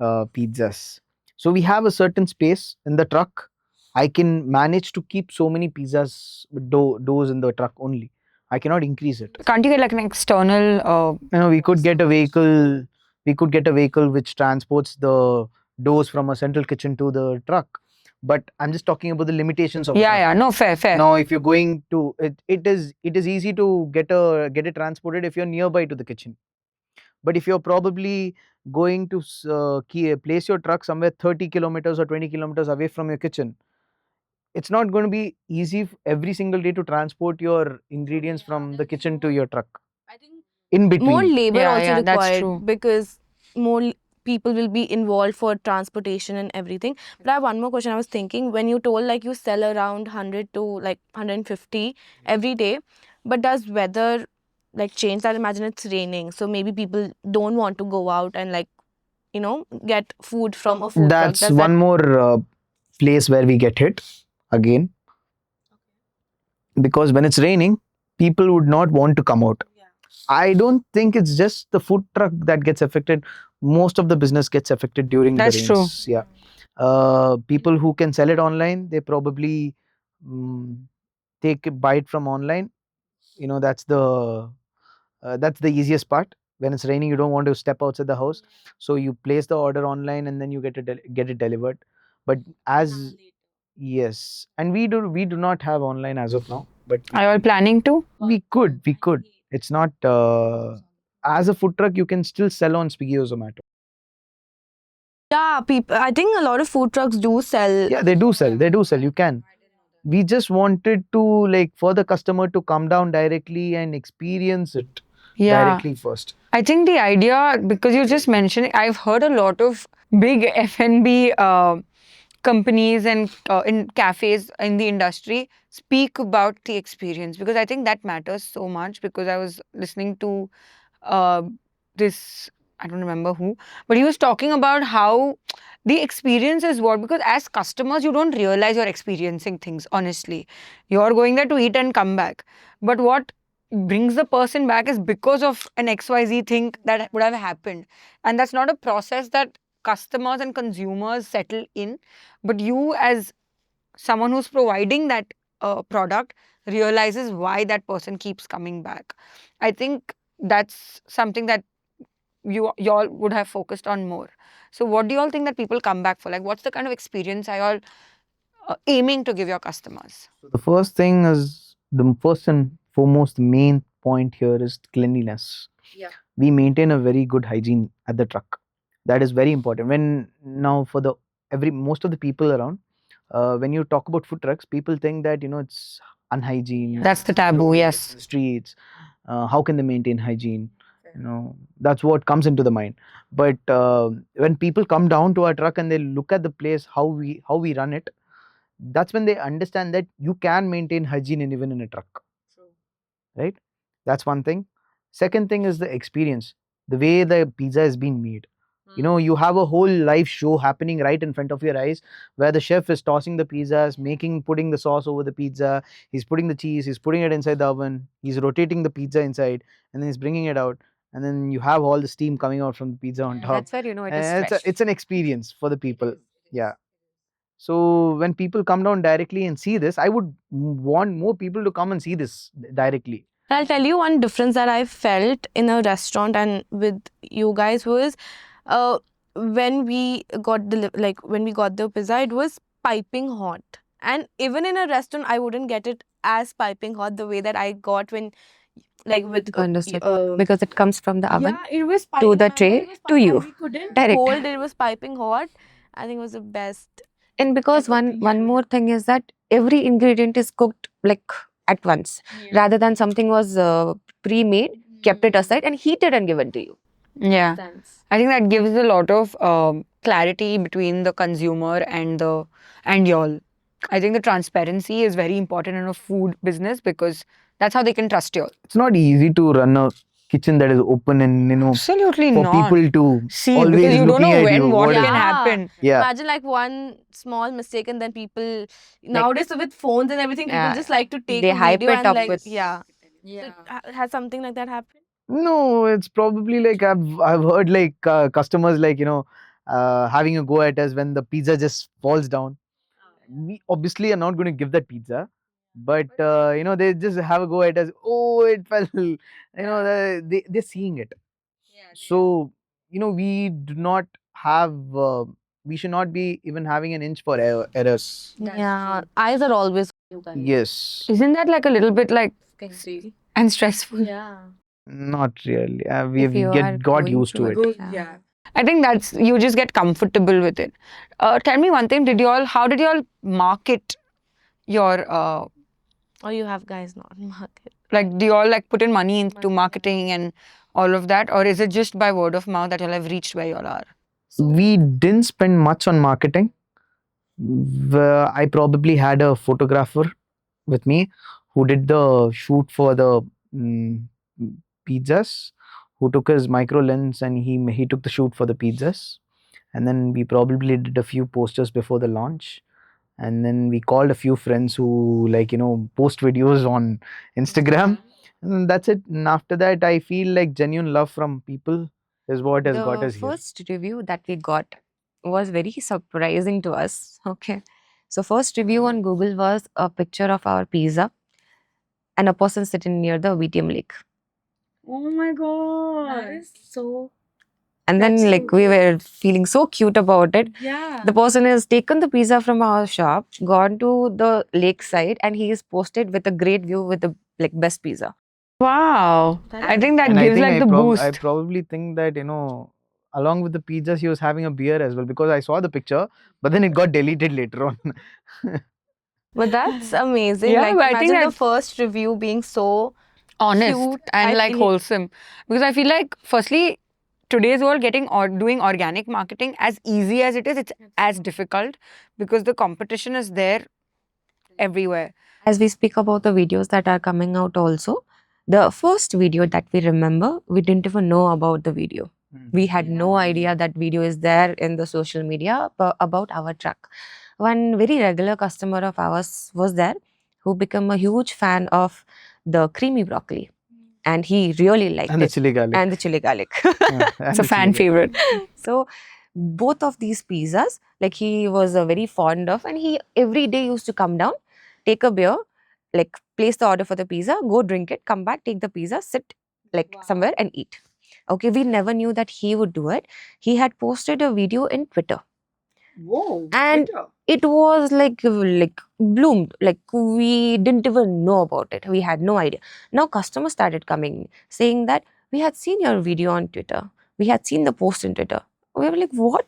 pizzas. So we have a certain space in the truck. I can manage to keep so many pizzas doughs in the truck only. I cannot increase it. Can't you get like an external? We could get a vehicle. We could get a vehicle which transports the doughs from a central kitchen to the truck. But I'm just talking about the limitations of a Yeah, truck. yeah, no, fair. Now, if you're going to it is easy to get it transported if you're nearby to the kitchen. But if you're probably going to place your truck somewhere 30 kilometers or 20 kilometers away from your kitchen, it's not going to be easy every single day to transport your ingredients from the kitchen to your truck. In More between, labor Yeah, also yeah, that's required true. because people will be involved for transportation and everything. But I have one more question. I was thinking when you told like you sell around 100 to like 150 every day, but does weather like change that? Imagine it's raining, so maybe people don't want to go out and like get food from a food truck. that's Does that one more place where we get hit again, because when it's raining, people would not want to come out. I don't think it's just the food truck that gets affected. Most of the business gets affected during That's the true. rains. Yeah. People who can sell it online, they probably um, take a bite from online. That's the easiest part. When it's raining, you don't want to step outside the house, so you place the order online and then you get it delivered. But as yes, and we do not have online as of now, but Are you all planning to? we could. It's not as a food truck, you can still sell on Swiggy or Zomato. yeah, people. I think a lot of food trucks do sell. Yeah, they do sell. You can. We just wanted to, like, for the customer to come down directly and experience it Yeah. directly first. I think the idea, because you just mentioned, I've heard a lot of big F&B companies and in cafes in the industry speak about the experience, because I think that matters so much. Because I was listening to uh, this I don't remember who, but he was talking about how the experience is what, because as customers, you don't realize you're experiencing things, honestly. You're going there to eat and come back. But what brings the person back is because of an XYZ thing that would have happened. And that's not a process that customers and consumers settle in, but you, as someone who's providing that product, realizes why that person keeps coming back. I think that's something that y'all would have focused on more. So what do y'all think that people come back for? Like, what's the kind of experience are y'all aiming to give your customers? So the first thing is the first and foremost main point here is cleanliness. Yeah. We maintain a very good hygiene at the truck. That is very important. When now for the every most of the people around, when you talk about food trucks, people think that it's unhygiene. That's the taboo, yes. In the streets. How can they maintain hygiene? That's what comes into the mind. But when people come down to our truck and they look at the place, how we run it, that's when they understand that you can maintain hygiene even in a truck. Right? That's one thing. Second thing is the experience, the way the pizza is being made. You have a whole live show happening right in front of your eyes, where the chef is tossing the pizzas, putting the sauce over the pizza, he's putting the cheese, he's putting it inside the oven, he's rotating the pizza inside, and then he's bringing it out, and then you have all the steam coming out from the pizza on top. That's where it is And fresh. it's an experience for the people. Yeah. So when people come down directly and see this, I would want more people to come and see this directly. And I'll tell you one difference that I felt in a restaurant and with you guys was, uh, when we got the pizza, it was piping hot. And even in a restaurant, I wouldn't get it as piping hot the way that I got when, like with Understood. Because it comes from the oven yeah, it was to the piping tray to you. We couldn't Direct. hold it was piping hot. I think it was the best. And because one more thing is that every ingredient is cooked like at once, rather than something was pre-made, kept it aside and heated and given to you. Yeah. I think that gives a lot of clarity between the consumer and y'all. I think the transparency is very important in a food business, because that's how they can trust you all. It's not easy to run a kitchen that is open and Absolutely for not. people to See, always because you don't looking know at when you, what what is- can Yeah. happen. Yeah. Imagine like one small mistake and then people nowadays with phones and everything, people Yeah. just like to take They a hype video it and up like with- yeah. So, has something like that happened? No, it's probably like I've heard like customers like having a go at us when the pizza just falls down. We obviously are not going to give that pizza, but they just have a go at us. Oh, it fell. They're seeing it. So we do not have. We should not be even having an inch for errors. Yeah, eyes are always Yes. Isn't that like a little bit like and stressful? yeah. Not really. If you are Got going used to through it. Yeah. I think that's, you just get comfortable with it. Tell me one thing, how did y'all market your Or you have guys not market. like, do you all like put in money into marketing and all of that, or is it just by word of mouth that y'all have reached where y'all are? We didn't spend much on marketing. I probably had a photographer with me who did the shoot for the mm, pizzas, who took his micro lens and he took the shoot for the pizzas. And then we probably did a few posters before the launch. And then we called a few friends who post videos on Instagram. And that's it. And after that, I feel like genuine love from people is what has got The us here. first review that we got was very surprising to us. Okay. So first review on Google was a picture of our pizza and a person sitting near the VTM lake. Oh my god. So And then That's so like we were feeling so cute about it. yeah. The person has taken the pizza from our shop, gone to the lakeside, and he is posted with a great view with the like best pizza. Wow. I think that And gives like the boost. I probably think that along with the pizzas he was having a beer as well, because I saw the picture, but then it got deleted later on. But that's amazing. Yeah, Like but I think imagine the that- first review being so Honest cute. and I like feel- wholesome, because I feel like firstly today's world getting or doing organic marketing, as easy as it is, it's as difficult, because the competition is there everywhere. As we speak about the videos that are coming out also, the first video that we remember, we didn't even know about the video. We had no idea that video is there in the social media about our truck. One very regular customer of ours was there who became a huge fan of the creamy broccoli, and he really liked And the it. chili garlic. And the chili garlic. And It's a the fan chili garlic. favorite. So both of these pizzas, like he was very fond of, and he every day used to come down, take a beer, like place the order for the pizza, go drink it, come back, take the pizza, sit like somewhere and eat. Okay, we never knew that he would do it. He had posted a video in Twitter. Whoa. And it was like bloomed, like we didn't even know about it, we had no idea. Now customers started coming saying that we had seen your video on Twitter, we had seen the post in Twitter. We were like, what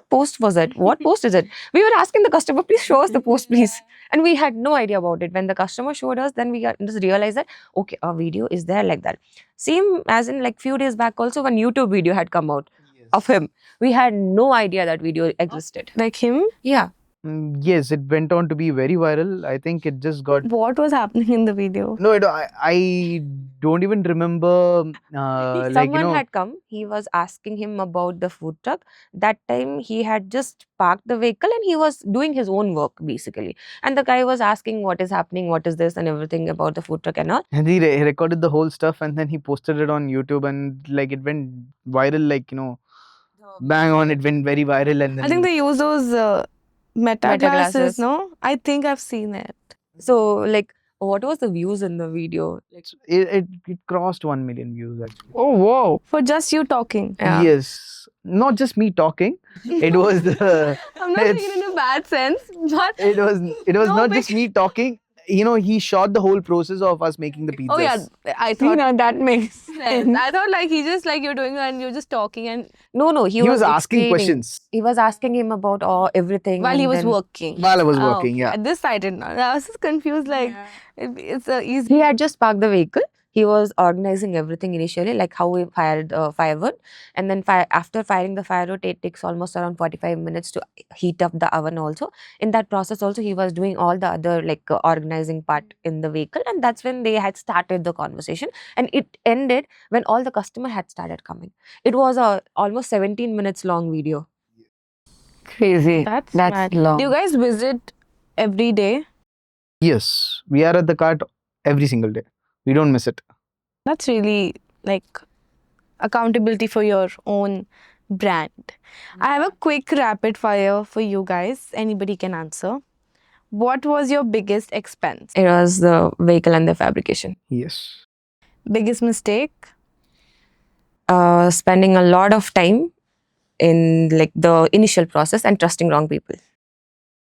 post was it, what post is it? We were asking the customer, please show us the post, please. And we had no idea about it. When the customer showed us, then we just realized that okay, our video is there like that. Same as in like few days back also, one YouTube video had come out of him. We had no idea that video existed. Like him? Yeah. Yes, it went on to be very viral. I think it just got. What was happening in the video? No, I don't even remember. Someone had come, he was asking him about the food truck. That time he had just parked the vehicle and he was doing his own work basically. And the guy was asking what is happening, what is this, and everything about the food truck and all. And he recorded the whole stuff and then he posted it on YouTube and like it went viral, like bang on, it went very viral. And then I think they use those meta Meta glasses, glasses. no? I think I've seen it. So like, what was the views in the video? Like, it crossed 1 million views actually. Oh, whoa. For just you talking. yeah. Yes, not just me talking. It was the. I'm not saying It's- it in a bad sense, but It was No, not just me talking. He shot the whole process of us making the pizzas. oh yeah, I See, thought now that makes sense. I thought like he just like you're doing it and you're just talking and No, He was asking explaining. questions He was asking him about everything. while he and was then working. while I was Oh, working. Yeah. okay. This I did not. I was just confused. Like it's a easy. He had just parked the vehicle. He was organizing everything initially, like how we fired firewood, and then after firing the firewood, it takes almost around 45 minutes to heat up the oven. Also, in that process, also he was doing all the other organizing part in the vehicle, and that's when they had started the conversation, and it ended when all the customer had started coming. It was a almost 17 minutes long video. Crazy. That's That's mad. long. Do you guys visit every day? Yes, we are at the cart every single day. We don't miss it. That's really like accountability for your own brand. I have a quick rapid fire for you guys. Anybody can answer. What was your biggest expense? It was the vehicle and the fabrication. Yes. Biggest mistake? Spending a lot of time in like the initial process and trusting wrong people.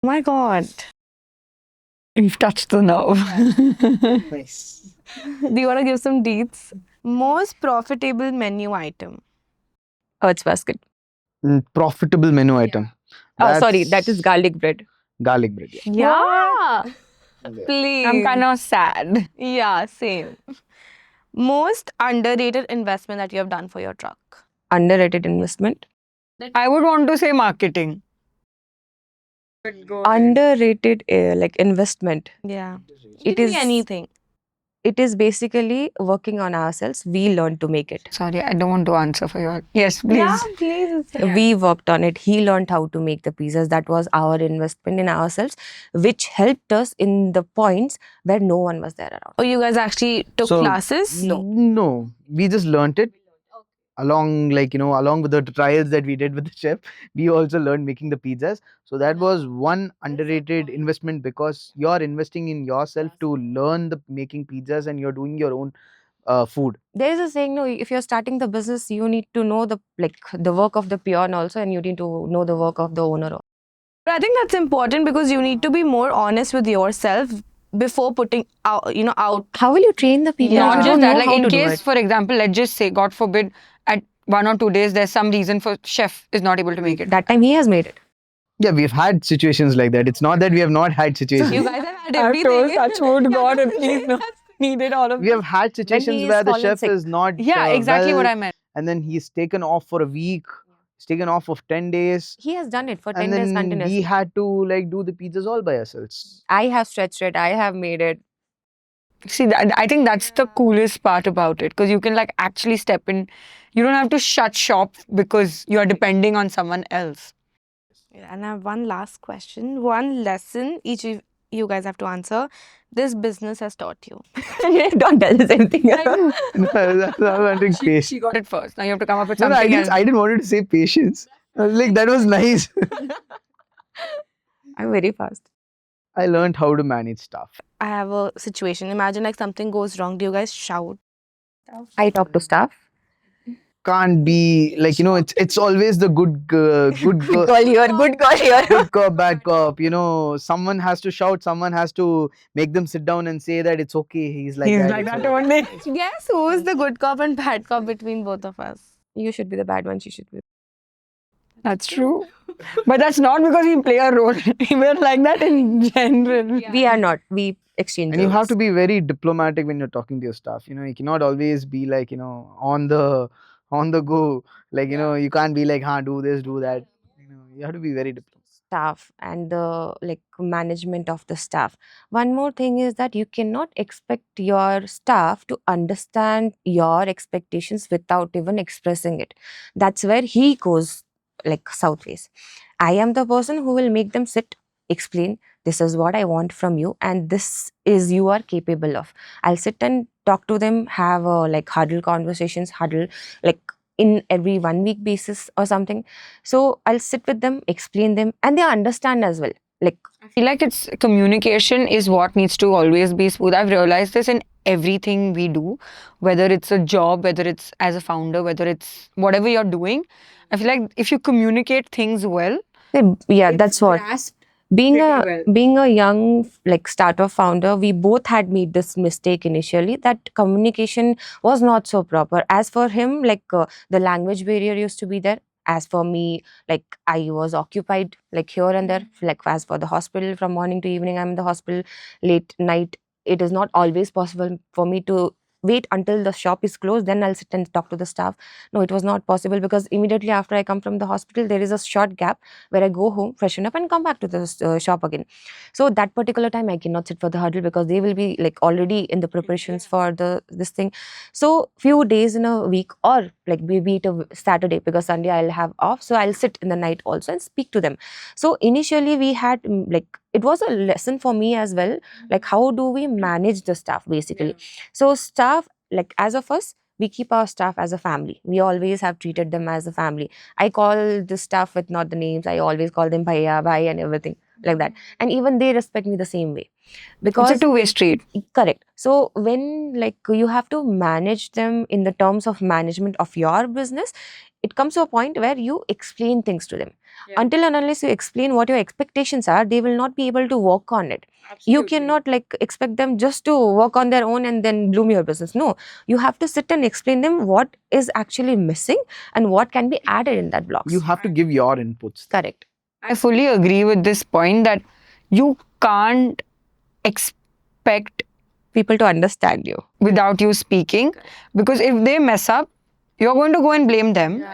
Oh my god. You've touched the nerve. Nice. Do you want to give some deets? Most profitable menu item. Earth's basket. Profitable menu item. Oh, sorry, that That's is garlic bread. garlic bread. Yeah. Yeah. Please. I'm kind of sad. Yeah, same. Most underrated investment that you have done for your truck. Underrated investment. I would want to say marketing. Underrated like investment. Yeah. It It is is anything. It is basically working on ourselves. We learned to make it. Sorry, I don't want to answer for you. Yes, please. Yeah, please. We worked on it. He learned how to make the pizzas. That was our investment in ourselves, which helped us in the points where no one was there around. Oh, you guys actually took So, classes? No, we just learnt it along, along with the trials that we did with the chef. We also learned making the pizzas. So that was one underrated investment because you're investing in yourself to learn the making pizzas and you're doing your own food. There is a saying, no, if you're starting the business, you need to know the work of the peon also, and you need to know the work of the owner also. But I think that's important because you need to be more honest with yourself before putting out. How will you train the people? Yeah. if Not you just don't that, know like how in to do case, it? for example, let's just say, God forbid, at 1 or 2 days, there's some reason for chef is not able to make it. That time he has made it. Yeah, we've had situations like that. It's not that we have not had situations. You guys have had everything. God, at least needed all of We have had situations he's where the fallen chef sick. is not Yeah, exactly well, what I meant. and then he's taken off for a week. He's taken off of 10 days. He has done it for 10 And days then continuously. we had to do the pizzas all by ourselves. I have stretched it. I have made it. See, I think that's the coolest part about it because you can actually step in You don't have to shut shop because you are depending on someone else. Yeah, and I have one last question. One lesson each of you guys have to answer. This business has taught you. Don't tell the same thing. No, that's not wanting She patience. got it first. Now you have to come up with No, no, something else. I didn't want to say patience. I was like, that was nice. I'm very fast. I learned how to manage stuff. I have a situation. Imagine like something goes wrong. Do you guys shout? I talk to staff. Can't be like, it's always the good good Good girl, girl here, good girl here. good cop, bad cop. Someone has to shout, someone has to make them sit down and say that it's okay. He's like He's that. like it's that okay. only. Guess who is the good cop and bad cop between both of us? You should be the bad one, she should be. That's true. But that's not because we play a role. We're like that in general. We are not. We exchange And you have roles. to be very diplomatic when you're talking to your staff. You cannot always be like, on the go. Like, you can't be like, do this, do that. You have to be very diplomatic. Staff and the like management of the staff. One more thing is that you cannot expect your staff to understand your expectations without even expressing it. That's where he goes like southways. I am the person who will make them sit, explain, this is what I want from you, and this is you are capable of. I'll sit and talk to them, have like huddle conversations, huddle like in every 1 week basis or something. So I'll sit with them, explain them, and they understand as well. Like I feel like it's communication is what needs to always be smooth. I've realized this in everything we do, whether it's a job, whether it's as a founder, whether it's whatever you're doing. I feel like if you communicate things well, yeah, it's that's what. grasped Being a pretty well. being a young like startup founder, we both had made this mistake initially that communication was not so proper. As for him, like the language barrier used to be there. As for me, like I was occupied like here and there. Like as for the hospital, from morning to evening, I'm in the hospital. Late night, it is not always possible for me to wait until the shop is closed. Then I'll sit and talk to the staff. No, it was not possible because immediately after I come from the hospital, there is a short gap where I go home, freshen up, and come back to the shop again. So that particular time, I cannot sit for the huddle because they will be like already in the preparations for this thing. So few days in a week, or like maybe it a Saturday because Sunday I'll have off, so I'll sit in the night also and speak to them. So initially we had like it was a lesson for me as well. Like how do we manage the staff basically? So staff, like as of us, we keep our staff as a family. We always have treated them as a family. I call the staff with not the names. I always call them bhaiya, bhai, and everything like that. And even they respect me the same way. It's a Because two-way street. correct. So when like you have to manage them in the terms of management of your business, it comes to a point where you explain things to them. Until and unless you explain what your expectations are, they will not be able to work on it. You cannot like expect them just to work on their own and then bloom your business. No, you have to sit and explain them what is actually missing and what can be added in that blocks. You have to give your inputs. Correct. I fully agree with this point that you can't expect People to understand you. without you speaking, because if they mess up, you're going to go and blame them.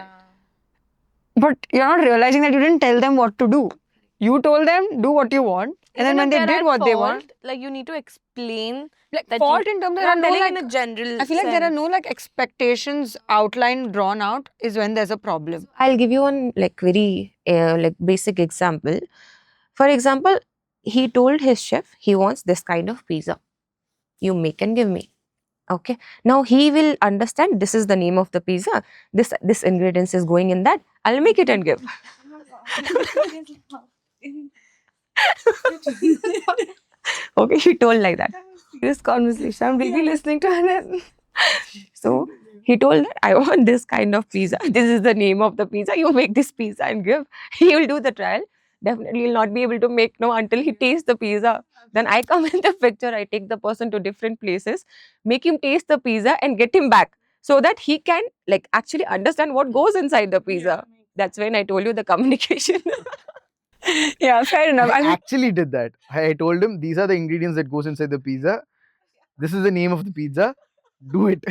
But you're not realizing that you didn't tell them what to do. You told them, do what you want. And then Even when if they they're did at what they want, fault, like you need to explain like that fault in terms of there are I'm no telling like, in a general I feel like there are sense. no like expectations outlined, drawn out is when there's a problem. I'll give you one like very like basic example. For example, he told his chef he wants this kind of pizza. You make and give me. Okay. Now he will understand this is the name of the pizza. This ingredients is going in that. I'll make it and give. Okay, he told like that. This conversation, I'm really listening to it. So he told that I want this kind of pizza. This is the name of the pizza. You make this pizza and give. He will do the trial. Definitely he'll not be able to make no until he tastes the pizza. Then I come in the picture. I take the person to different places, make him taste the pizza and get him back so that he can like actually understand what goes inside the pizza. That's when I told you the communication. Yeah, fair enough. I I mean, actually did that. I told him these are the ingredients that goes inside the pizza. This is the name of the pizza. Do it.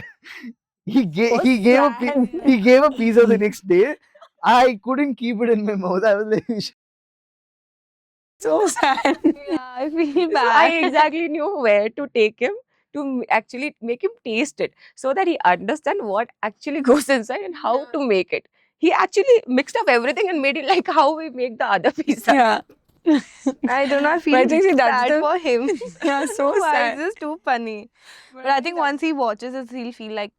He gave a pizza the next day. I couldn't keep it in my mouth. I was like, so sad. Yeah, I feel So I bad. exactly knew where to take him to actually make him taste it so that he understand what actually goes inside and how to make it. He actually mixed up everything and made it like how we make the other pizza. Yeah. I do not But feel I think see, that's sad the for him. yeah, so Why is sad. this too funny? But I think once he watches it, he'll feel like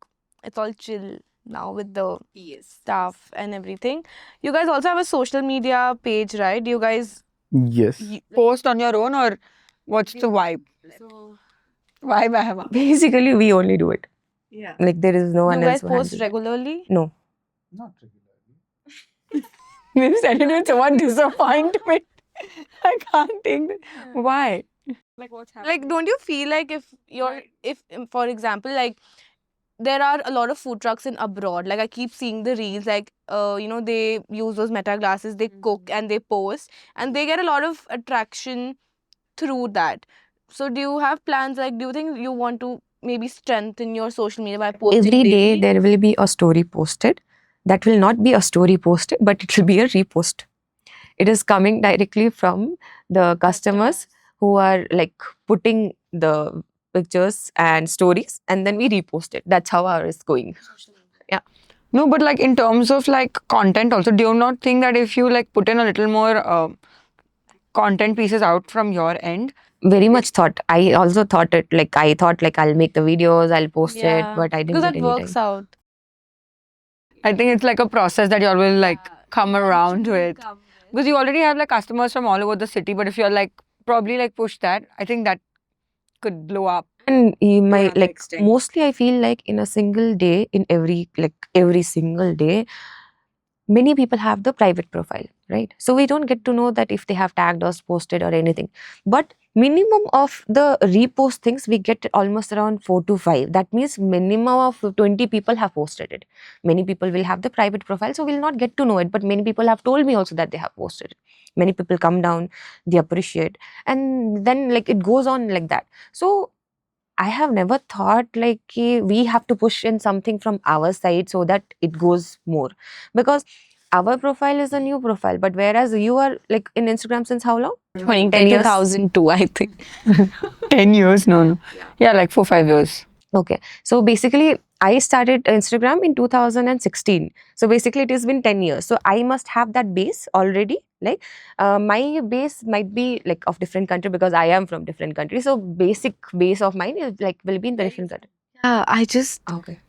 it's all chill now with the stuff and everything. You guys also have a social media page, right? Do you guys Yes. Post on your own or what's the vibe? Vibe I have. Basically, we only do it. Yeah. Like there is no do one you else guys who post handles it. regularly? No. Not regularly. Maybe said it with so much disappointment. I can't think. Why? Like what's Like, don't you feel like if you're, if for example, like there are a lot of food trucks in abroad. Like I keep seeing the reels, like they use those meta glasses, they cook and they post, and they get a lot of attraction through that. So do you have plans? Like, do you think you want to maybe strengthen your social media by posting Every day daily? there will be a story posted. That will not be a story posted, but it will be a repost. It is coming directly from the customers who are like putting the pictures and stories, and then we repost it. That's how ours is going. Yeah. No, but like in terms of like content also, do you not think that if you like put in a little more content pieces out from your end, Very much thought. I also thought it like I thought like I'll make the videos, I'll post it, but I didn't because get that any works time. out. I think it's like a process that you all will like come around to it. Because you already have like customers from all over the city, but if you're like probably like push that, I think that could blow up. And my another like extent. mostly I feel like in a single day, in every single day, many people have the private profile, right? So we don't get to know that if they have tagged us, posted or anything. But minimum of the repost things we get almost around 4 to 5. That means minimum of 20 people have posted it. Many people will have the private profile, so we'll not get to know it. But many people have told me also that they have posted it. Many people come down, they appreciate, and then like it goes on like that. So I have never thought like we have to push in something from our side so that it goes more, because our profile is a new profile, but whereas you are like in Instagram since how long? 10 years? 2002, I think. 10 years? No. Yeah, like 4-5 years. Okay, so basically I started Instagram in 2016. So basically it has been 10 years. So I must have that base already. Like my base might be like of different country because I am from different country. So basic base of mine is like will be in the different country. Yeah, I just. Okay.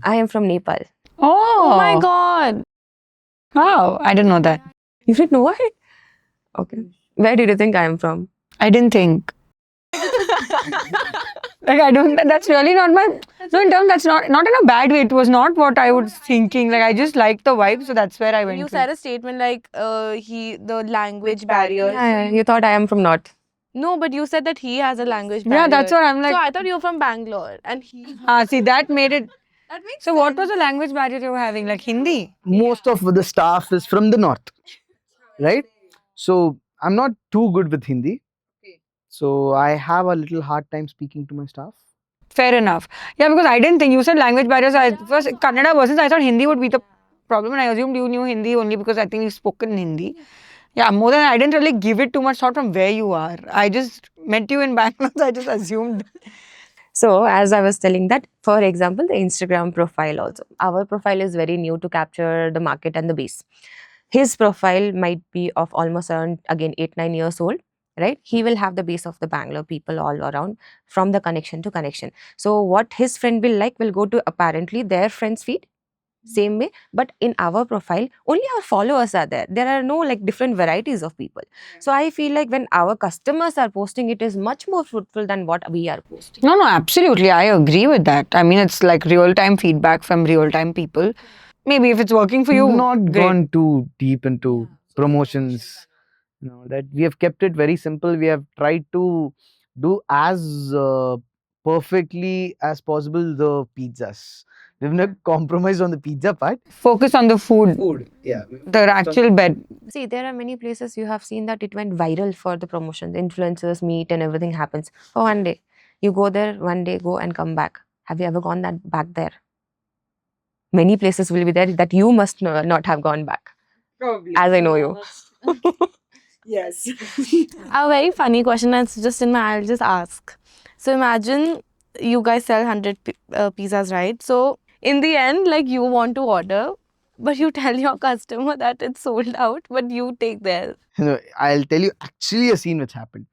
I am from Nepal. Oh my god. Wow, I didn't know that. You didn't know it? Okay. Where did you think I am from? I didn't think. Like I don't. That's really not my. No, in terms that's not in a bad way. It was not what I was thinking. Like I just liked the vibe, so that's where I went. You to. said a statement like the language barrier. Yeah, you thought I am from North. No, but you said that he has a language barrier. Yeah, that's what I'm like. So I thought you were from Bangalore, and he. See, that made it. So what was the language barrier you were having? Like Hindi? Most of the staff is from the north, right? So I'm not too good with Hindi. So I have a little hard time speaking to my staff. Fair enough. Yeah, because I didn't think you said language barriers. I was Kannada versus I thought Hindi would be the problem, and I assumed you knew Hindi only because I think you've spoken Hindi. Yeah, more than I didn't really give it too much thought from where you are. I just met you in Bangalore, so I just assumed. So, as I was telling that, for example, the Instagram profile also. Our profile is very new to capture the market and the base. His profile might be of almost around, again, 8-9 years old, right? He will have the base of the Bangalore people all around from the connection to connection. So, what his friend will like will go to apparently their friend's feed. Same way, but in our profile only our followers are there are no like different varieties of people. So I feel like when our customers are posting, it is much more fruitful than what we are posting. No, absolutely. I agree with that. I mean, it's like real time feedback from real time people. Maybe if it's working for you, Not great. gone too deep into promotions. That we have kept it very simple. We have tried to do as perfectly as possible the pizzas. We've not compromised on the pizza part. Focus on the food. Yeah. The actual bed. See, there are many places you have seen that it went viral for the promotion. The influencers meet and everything happens for one day. You go there one day, go and come back. Have you ever gone that back there? Many places will be there that you must not have gone back. Probably. As I know you. Yes. A very funny question that's just in my. I'll just ask. So imagine you guys sell 100 pizzas, right? So in the end, like you want to order, but you tell your customer that it's sold out, but you take theirs. I'll tell you actually a scene which happened.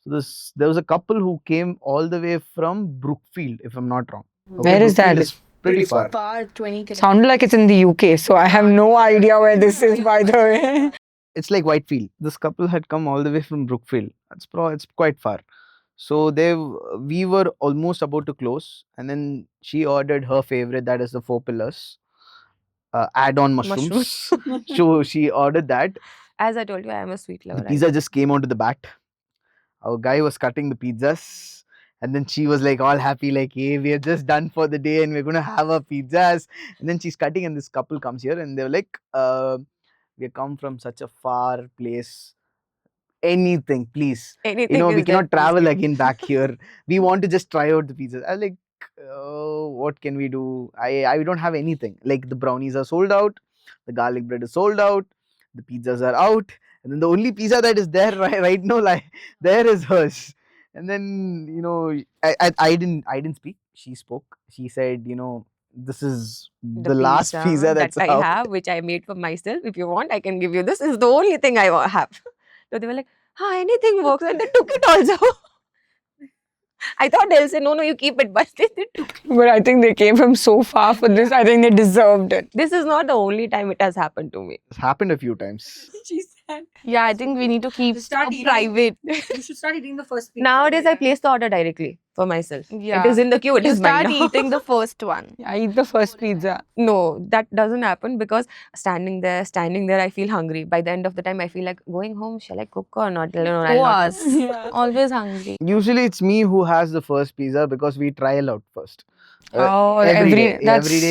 So there was a couple who came all the way from Brookfield, if I'm not wrong. Okay, Where is Brookfield that? is pretty far. Far 20 kilometers. Sounded like it's in the UK, so I have no idea where this is, by the way. It's like Whitefield. This couple had come all the way from Brookfield. It's quite far. So we were almost about to close, and then she ordered her favorite, that is the four pillars, add-on mushrooms. So she ordered that. As I told you, I am a sweet The lover. pizza just came onto the bat. Our guy was cutting the pizzas, and then she was like all happy, like, "Hey, we are just done for the day, and we're gonna have our pizzas." And then she's cutting, and this couple comes here, and they're like, "We come from such a far place. Anything, please. Anything We is there, cannot please travel give." again back here. We want to just try out the pizzas." I was like, "Oh, what can we do? I don't have anything. Like the brownies are sold out, the garlic bread is sold out, the pizzas are out, and then the only pizza that is there right now, like there is hers." And then I didn't speak. She spoke. She said, "This is The the last pizza that that's I out." have, which I made for myself. If you want, I can give you this. Is the only thing I have. So they were like, anything works. And they took it also. I thought they'll say, no, you keep it. But they took it. But I think they came from so far for this. I think they deserved it. This is not the only time it has happened to me. It's happened a few times. She said. Yeah, I think we need to keep Start eating. private. You should start eating the first pizza. Nowadays, I place the order directly for myself. Yeah. It is in the queue. It You is mine start now. eating the first one. I eat the first pizza. No, that doesn't happen because standing there, I feel hungry. By the end of the time, I feel like going home. Shall I cook or not? No, I'll So not. us. Always hungry. Usually it's me who has the first pizza because we trial out first. Oh, every day no, at least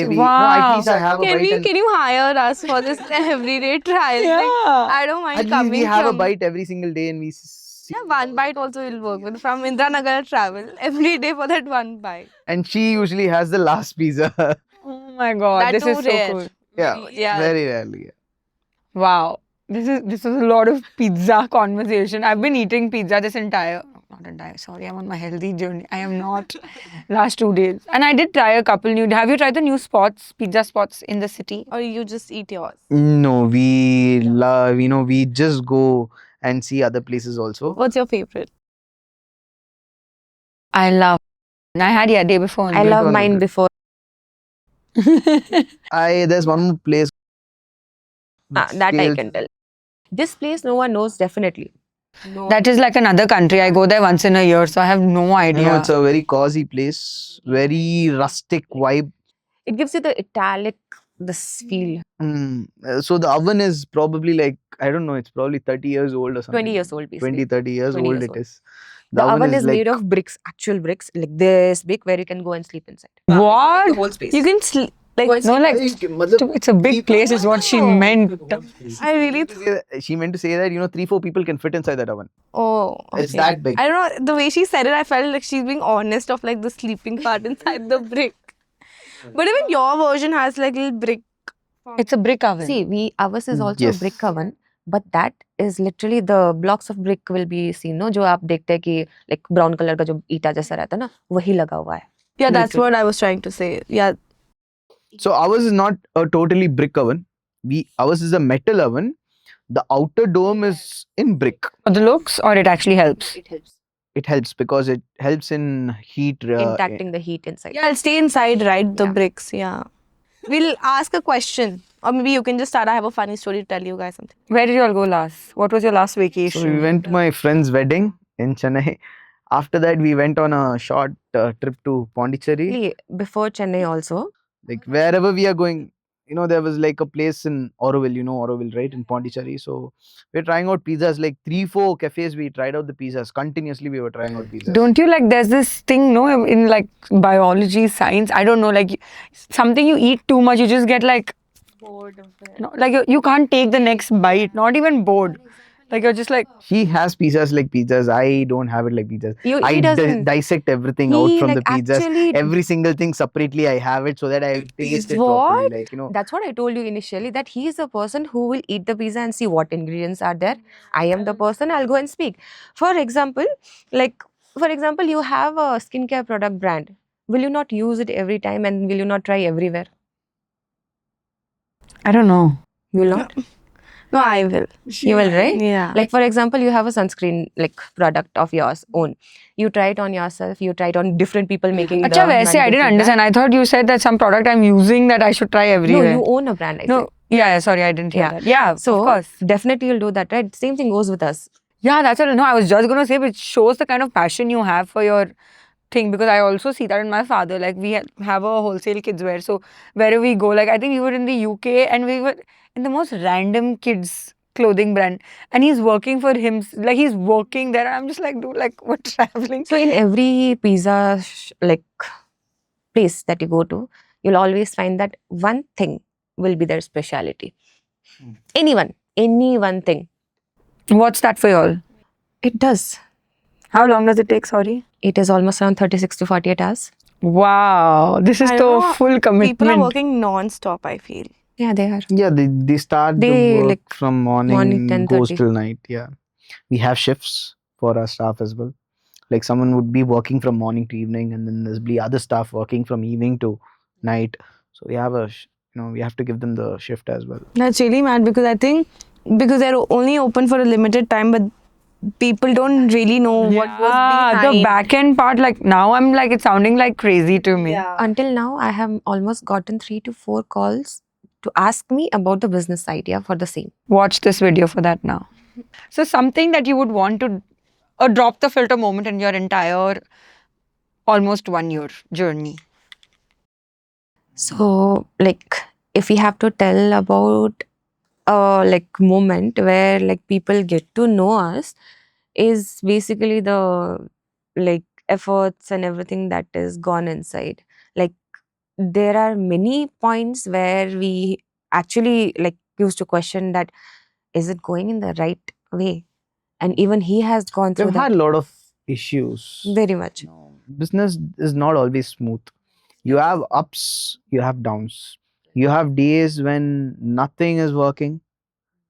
I have a Can bite. can you hire us for this everyday trial? Yeah. Like, I don't mind At least coming we have a from. bite every single day, and we see. Yeah, one bite also will work with from Indranagar travel every day for that one bite. And she usually has the last pizza. Oh my god, That this too is so rare. cool. Yeah, Yeah. very rarely. Yeah. Wow. This is a lot of pizza conversation. I've been eating pizza this entire not entire, sorry, I'm on my healthy journey. I am not last 2 days. And I did try a couple new. Have you tried the new pizza spots in the city? Or you just eat yours. No, we love. We just go and see other places also. What's your favorite? I love. I had day before. I love mine before. There's one more place. That I can tell. This place no one knows definitely. That is like another country. I go there once in a year, so I have no idea. It's a very cozy place, very rustic vibe. It gives you the Italic, this feel. So the oven is probably like, I don't know, it's probably 30 years old or something. 20 years old, basically. 20, 30 years 20 old years it old. is. The oven is like, made of bricks, actual bricks, like this big, where you can go and sleep inside. What? The whole space. You can sleep. Like, No, like it's a big place is what she meant. I really. She meant to say that 3-4 people can fit inside that oven. Oh. It's okay. that big. I don't know. The way she said it, I felt like she's being honest of like the sleeping part inside the brick. But even your version has like little brick. It's a brick oven. See, ours is also Yes. a brick oven, but that is literally the blocks of brick will be seen, no? जो आप देखते हैं कि like brown color का जो ईटा जैसा रहता है ना, वही लगा हुआ है. Yeah, that's Literally. what I was trying to say. Yeah. So ours is not a totally brick oven. Ours is a metal oven. The outer dome is in brick. For the looks, or it actually helps. It helps. It helps because it helps in heat. Intacting the heat inside. Yeah, I'll stay inside, right? The Yeah. bricks. Yeah. We'll ask a question. Or maybe you can just start. I have a funny story to tell you guys something. Where did you all go last? What was your last vacation? So we went to my friend's wedding in Chennai. After that, we went on a short trip to Pondicherry. Actually, before Chennai also. Like wherever we are going, there was like a place in Auroville, Auroville, right, in Pondicherry. So we're trying out pizzas, like 3-4 cafes. We tried out the pizzas continuously. We were trying out pizzas. Don't you like? There's this thing, no, in like biology, science. I don't know, like something you eat too much, you just get like bored of it. No, like you can't take the next bite. Not even bored. Like you're just like. He has pizzas like pizzas. I don't have it like pizzas. He I doesn't. dissect everything out He, from the like, pizzas. actually- Every single thing separately. I have it so that I taste it What? properly. Like That's what I told you initially, that he is the person who will eat the pizza and see what ingredients are there. I am the person, I'll go and speak. For example, like for example, you have a skincare product brand. Will you not use it every time, and will you not try everywhere? I don't know. You will not. No, I will. You will, right? Yeah. Like for example, you have a sunscreen like product of yours own. You try it on yourself. You try it on different people making Acha, the वैसे I didn't manufactured understand. brand. I thought you said that some product I'm using that I should try No, everywhere. you own a brand. I No, said. yeah, sorry, I didn't hear Yeah. that. Yeah, So of course. definitely you'll do that, right? Same thing goes with us. Yeah, that's what. No, I was just gonna say, which shows the kind of passion you have for your thing, because I also see that in my father. Like we have a wholesale kids wear, so wherever we go, like I think we were in the UK and we were in the most random kids clothing brand, and he's working for him. Like he's working there, and I'm just like, dude, like we're traveling. So in every pizza like place that you go to, you'll always find that one thing will be their speciality. Hmm. Any one thing. What's that for y'all? It does. How long does it take? Sorry. It is almost around 36 to 48 hours. Wow, this is I the don't know. full commitment. People are working non-stop, I feel. Yeah, they are. Yeah, they start the They, work like, from morning morning, goes 10:30. till night. Yeah, we have shifts for our staff as well. Like someone would be working from morning to evening, and then there's be other staff working from evening to night. So we have we have to give them the shift as well. That's really mad because I think because they're only open for a limited time, but people don't really know what goes behind. The back end part, like now I'm like, it's sounding like crazy to me. Yeah. Until now, I have almost gotten 3 to 4 calls to ask me about the business idea for the same. Watch this video for that now. So something that you would want to drop the filter moment in your entire almost 1 year journey. So, like, if we have to tell about a like moment where like people get to know us, is basically the like efforts and everything that is gone inside. Like, there are many points where we actually like used to question that, is it going in the right way? And even he has gone through We've that had a lot of issues. very much. Business is not always smooth. You have ups, you have downs. You have days when nothing is working.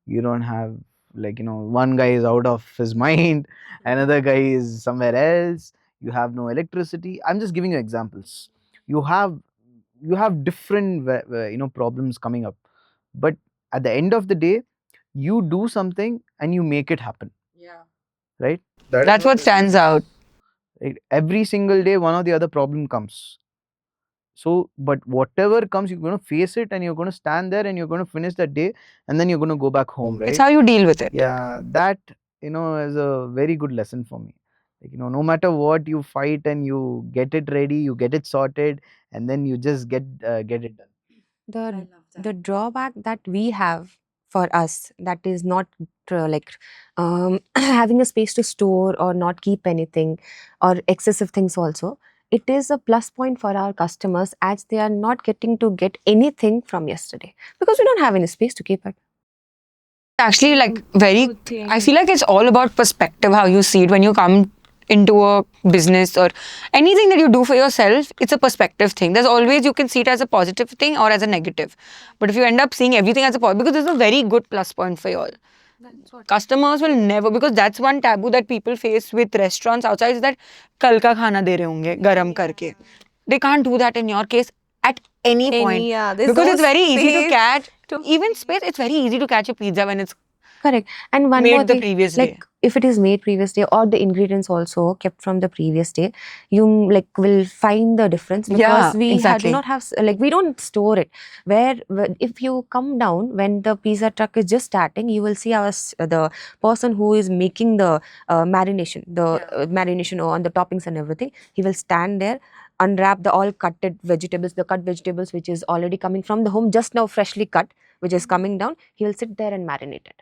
You don't have, like, one guy is out of his mind, another guy is somewhere else. You have no electricity. I'm just giving you examples. You have different problems coming up, but at the end of the day, you do something and you make it happen. Right. That's what stands out. Right? Every single day one or the other problem comes. So, but whatever comes, you're going to face it and you're going to stand there and you're going to finish that day, and then you're going to go back home, right? It's how you deal with it. Yeah, that is a very good lesson for me. Like, no matter what, you fight and you get it ready, you get it sorted, and then you just get it done. The drawback that we have for us, that is not like having a space to store or not keep anything or excessive things also, it is a plus point for our customers as they are not getting to get anything from yesterday because we don't have any space to keep it. Actually, like very, I feel like it's all about perspective, how you see it when you come into a business or anything that you do for yourself. It's a perspective thing. There's always, you can see it as a positive thing or as a negative, but if you end up seeing everything as a positive, because there's a very good plus point for you all, customers will never, because that's one taboo that people face with restaurants outside, is that kal ka khana de rahe honge garam karke. They can't do that in your case at any point, Yeah, there's because no it's very easy to space catch even space. It's very easy to catch a pizza when it's Correct. And one made more the thing, previous like day. if it is made previous day or the ingredients also kept from the previous day, you like will find the difference because Yeah, we do exactly. not have like we don't store it. Where if you come down when the pizza truck is just starting, you will see the person who is making the marination, marination on the toppings and everything. He will stand there, unwrap the all cutted vegetables, the cut vegetables which is already coming from the home, just now freshly cut, which is coming down. He will sit there and marinate it.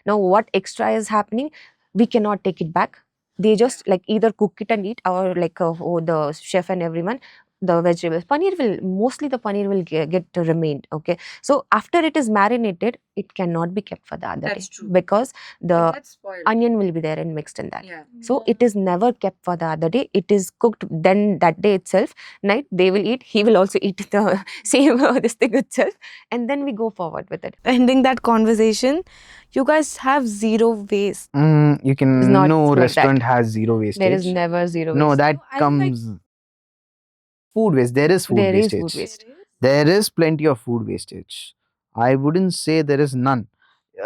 Now what extra is happening, we cannot take it back. They just like either cook it and eat, or like the chef and everyone the vegetables. Mostly the paneer will get remained. Okay, so after it is marinated, it cannot be kept for the other day because the onion will be there and mixed in that. So it is never kept for the other day. It is cooked then that day itself. Night they will eat. He will also eat the same this thing itself, and then we go forward with it. Ending that conversation, you guys have zero waste. You It's can not no like that. restaurant has zero There is wastage. never zero No, waste. that No, I mean, like, comes food waste. There is food There is wastage. food waste. There is plenty of food wastage. I wouldn't say there is none.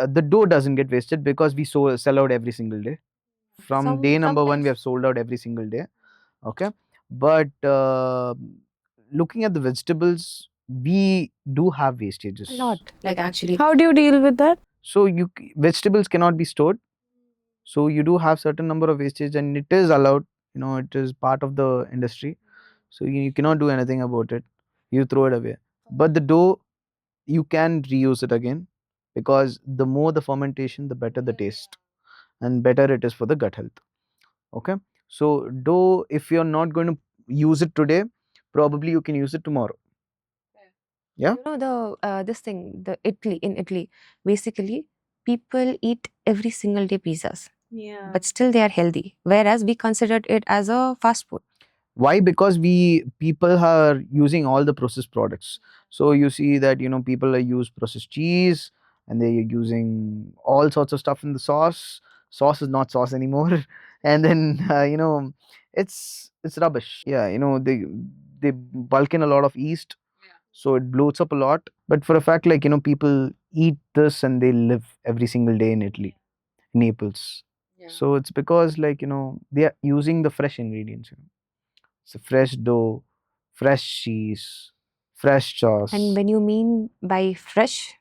The dough doesn't get wasted because we sell out every single day. From day number one, we have sold out every single day. Okay, but looking at the vegetables, we do have wastages. A lot. Like actually. how do you deal with that? So vegetables cannot be stored. So you do have certain number of wastage, and it is allowed. It is part of the industry. So you cannot do anything about it. You throw it away. But the dough, you can reuse it again, because the more the fermentation, the better the taste, and better it is for the gut health. Okay, so dough, if you're not going to use it today, probably you can use it tomorrow. Yeah. The this thing, the Italy in Italy, basically people eat every single day pizzas, Yeah. but still they are healthy. Whereas we considered it as a fast food. Why? Because people are using all the processed products. So you see that people use processed cheese, and they're using all sorts of stuff in the sauce. Sauce is not sauce anymore. And then it's rubbish. Yeah, they bulk in a lot of yeast, so it bloats up a lot. But for a fact, like, people eat this and they live every single day in Italy, Naples. So it's because, like, they are using the fresh ingredients. So fresh dough, fresh cheese, fresh sauce. And when you mean by fresh,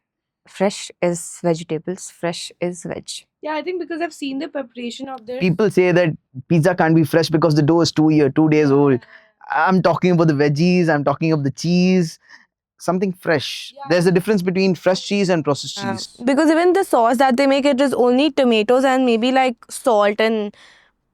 fresh is vegetables, fresh is veg. Yeah, I think because I've seen the preparation of their People say that pizza can't be fresh because the dough is 2 days old. I'm talking about the veggies, I'm talking of the cheese, something fresh. There's a difference between fresh cheese and processed cheese. because even the sauce that they make, it is only tomatoes and maybe like salt and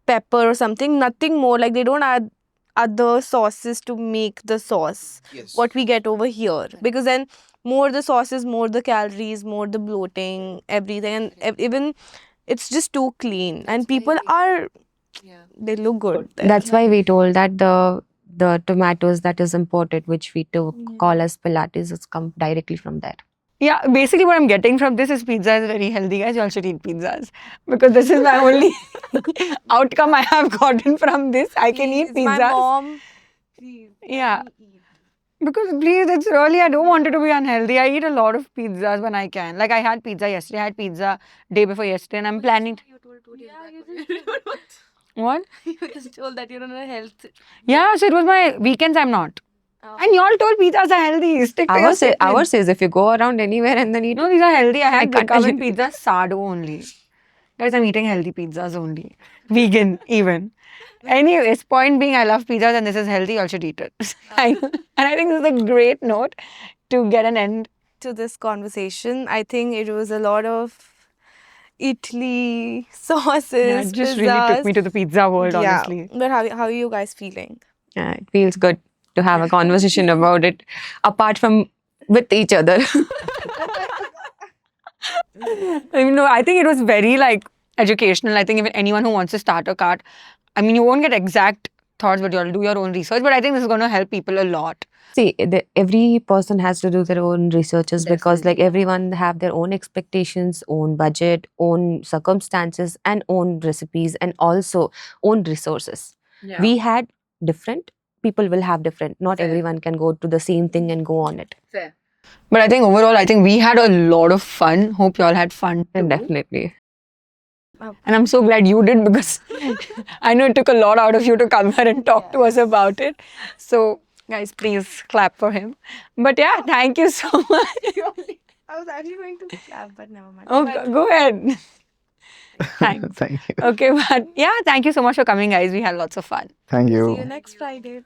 pepper or something, nothing more. Like they don't add other sauces to make the sauce. Yes. What we get over here, because then more the sauces, more the calories, more the bloating, everything, and even it's just too clean. And people are, they look good. there. That's why we told that the tomatoes that is imported, which we to call as pilates, is come directly from there. Yeah, basically what I'm getting from this is pizza is very healthy, guys. You all should eat pizzas because this is my only outcome I have gotten from this. I can eat Please, my pizzas. mom. Yeah. Because please, it's really, I don't want it to be unhealthy. I eat a lot of pizzas when I can. Like I had pizza yesterday, I had pizza day before yesterday, and I'm planning. You told 2 days back. What? You just told that you're on a health. Yeah, so it was my weekends, I'm not. And y'all told pizzas are healthy. Stick to your Ours statement. says if you go around anywhere and then eat. No, these are healthy. I had can't tell Brickhaven you. pizza, Sardo only. Guys, I'm eating healthy pizzas only. Vegan, even. Anyways, point being, I love pizzas and this is healthy. You all should eat it. And I think this is a great note to get an end. To this conversation, I think it was a lot of Italy sauces. Yeah, it just really took me to the pizza world, honestly. But how are you guys feeling? It feels good to have a conversation about it, apart from with each other. I think it was very educational. I think even anyone who wants to start a cart, you won't get exact thoughts, but you'll do your own research. But I think this is going to help people a lot. See, every person has to do their own researches because everyone have their own expectations, own budget, own circumstances, and own recipes, and also own resources. Yeah. We had different, people will have different. Not everyone can go to the same thing and go on it. Fair. But I think overall, we had a lot of fun. Hope you all had fun too. Definitely. And I'm so glad you did because I know it took a lot out of you to come here and talk to us about it. So, guys, please clap for him. But yeah, thank you so much. I was actually going to clap, but never mind. Oh, go ahead. Thanks. Thank you. Okay, but yeah, thank you so much for coming, guys. We had lots of fun. Thank you. See you next Friday.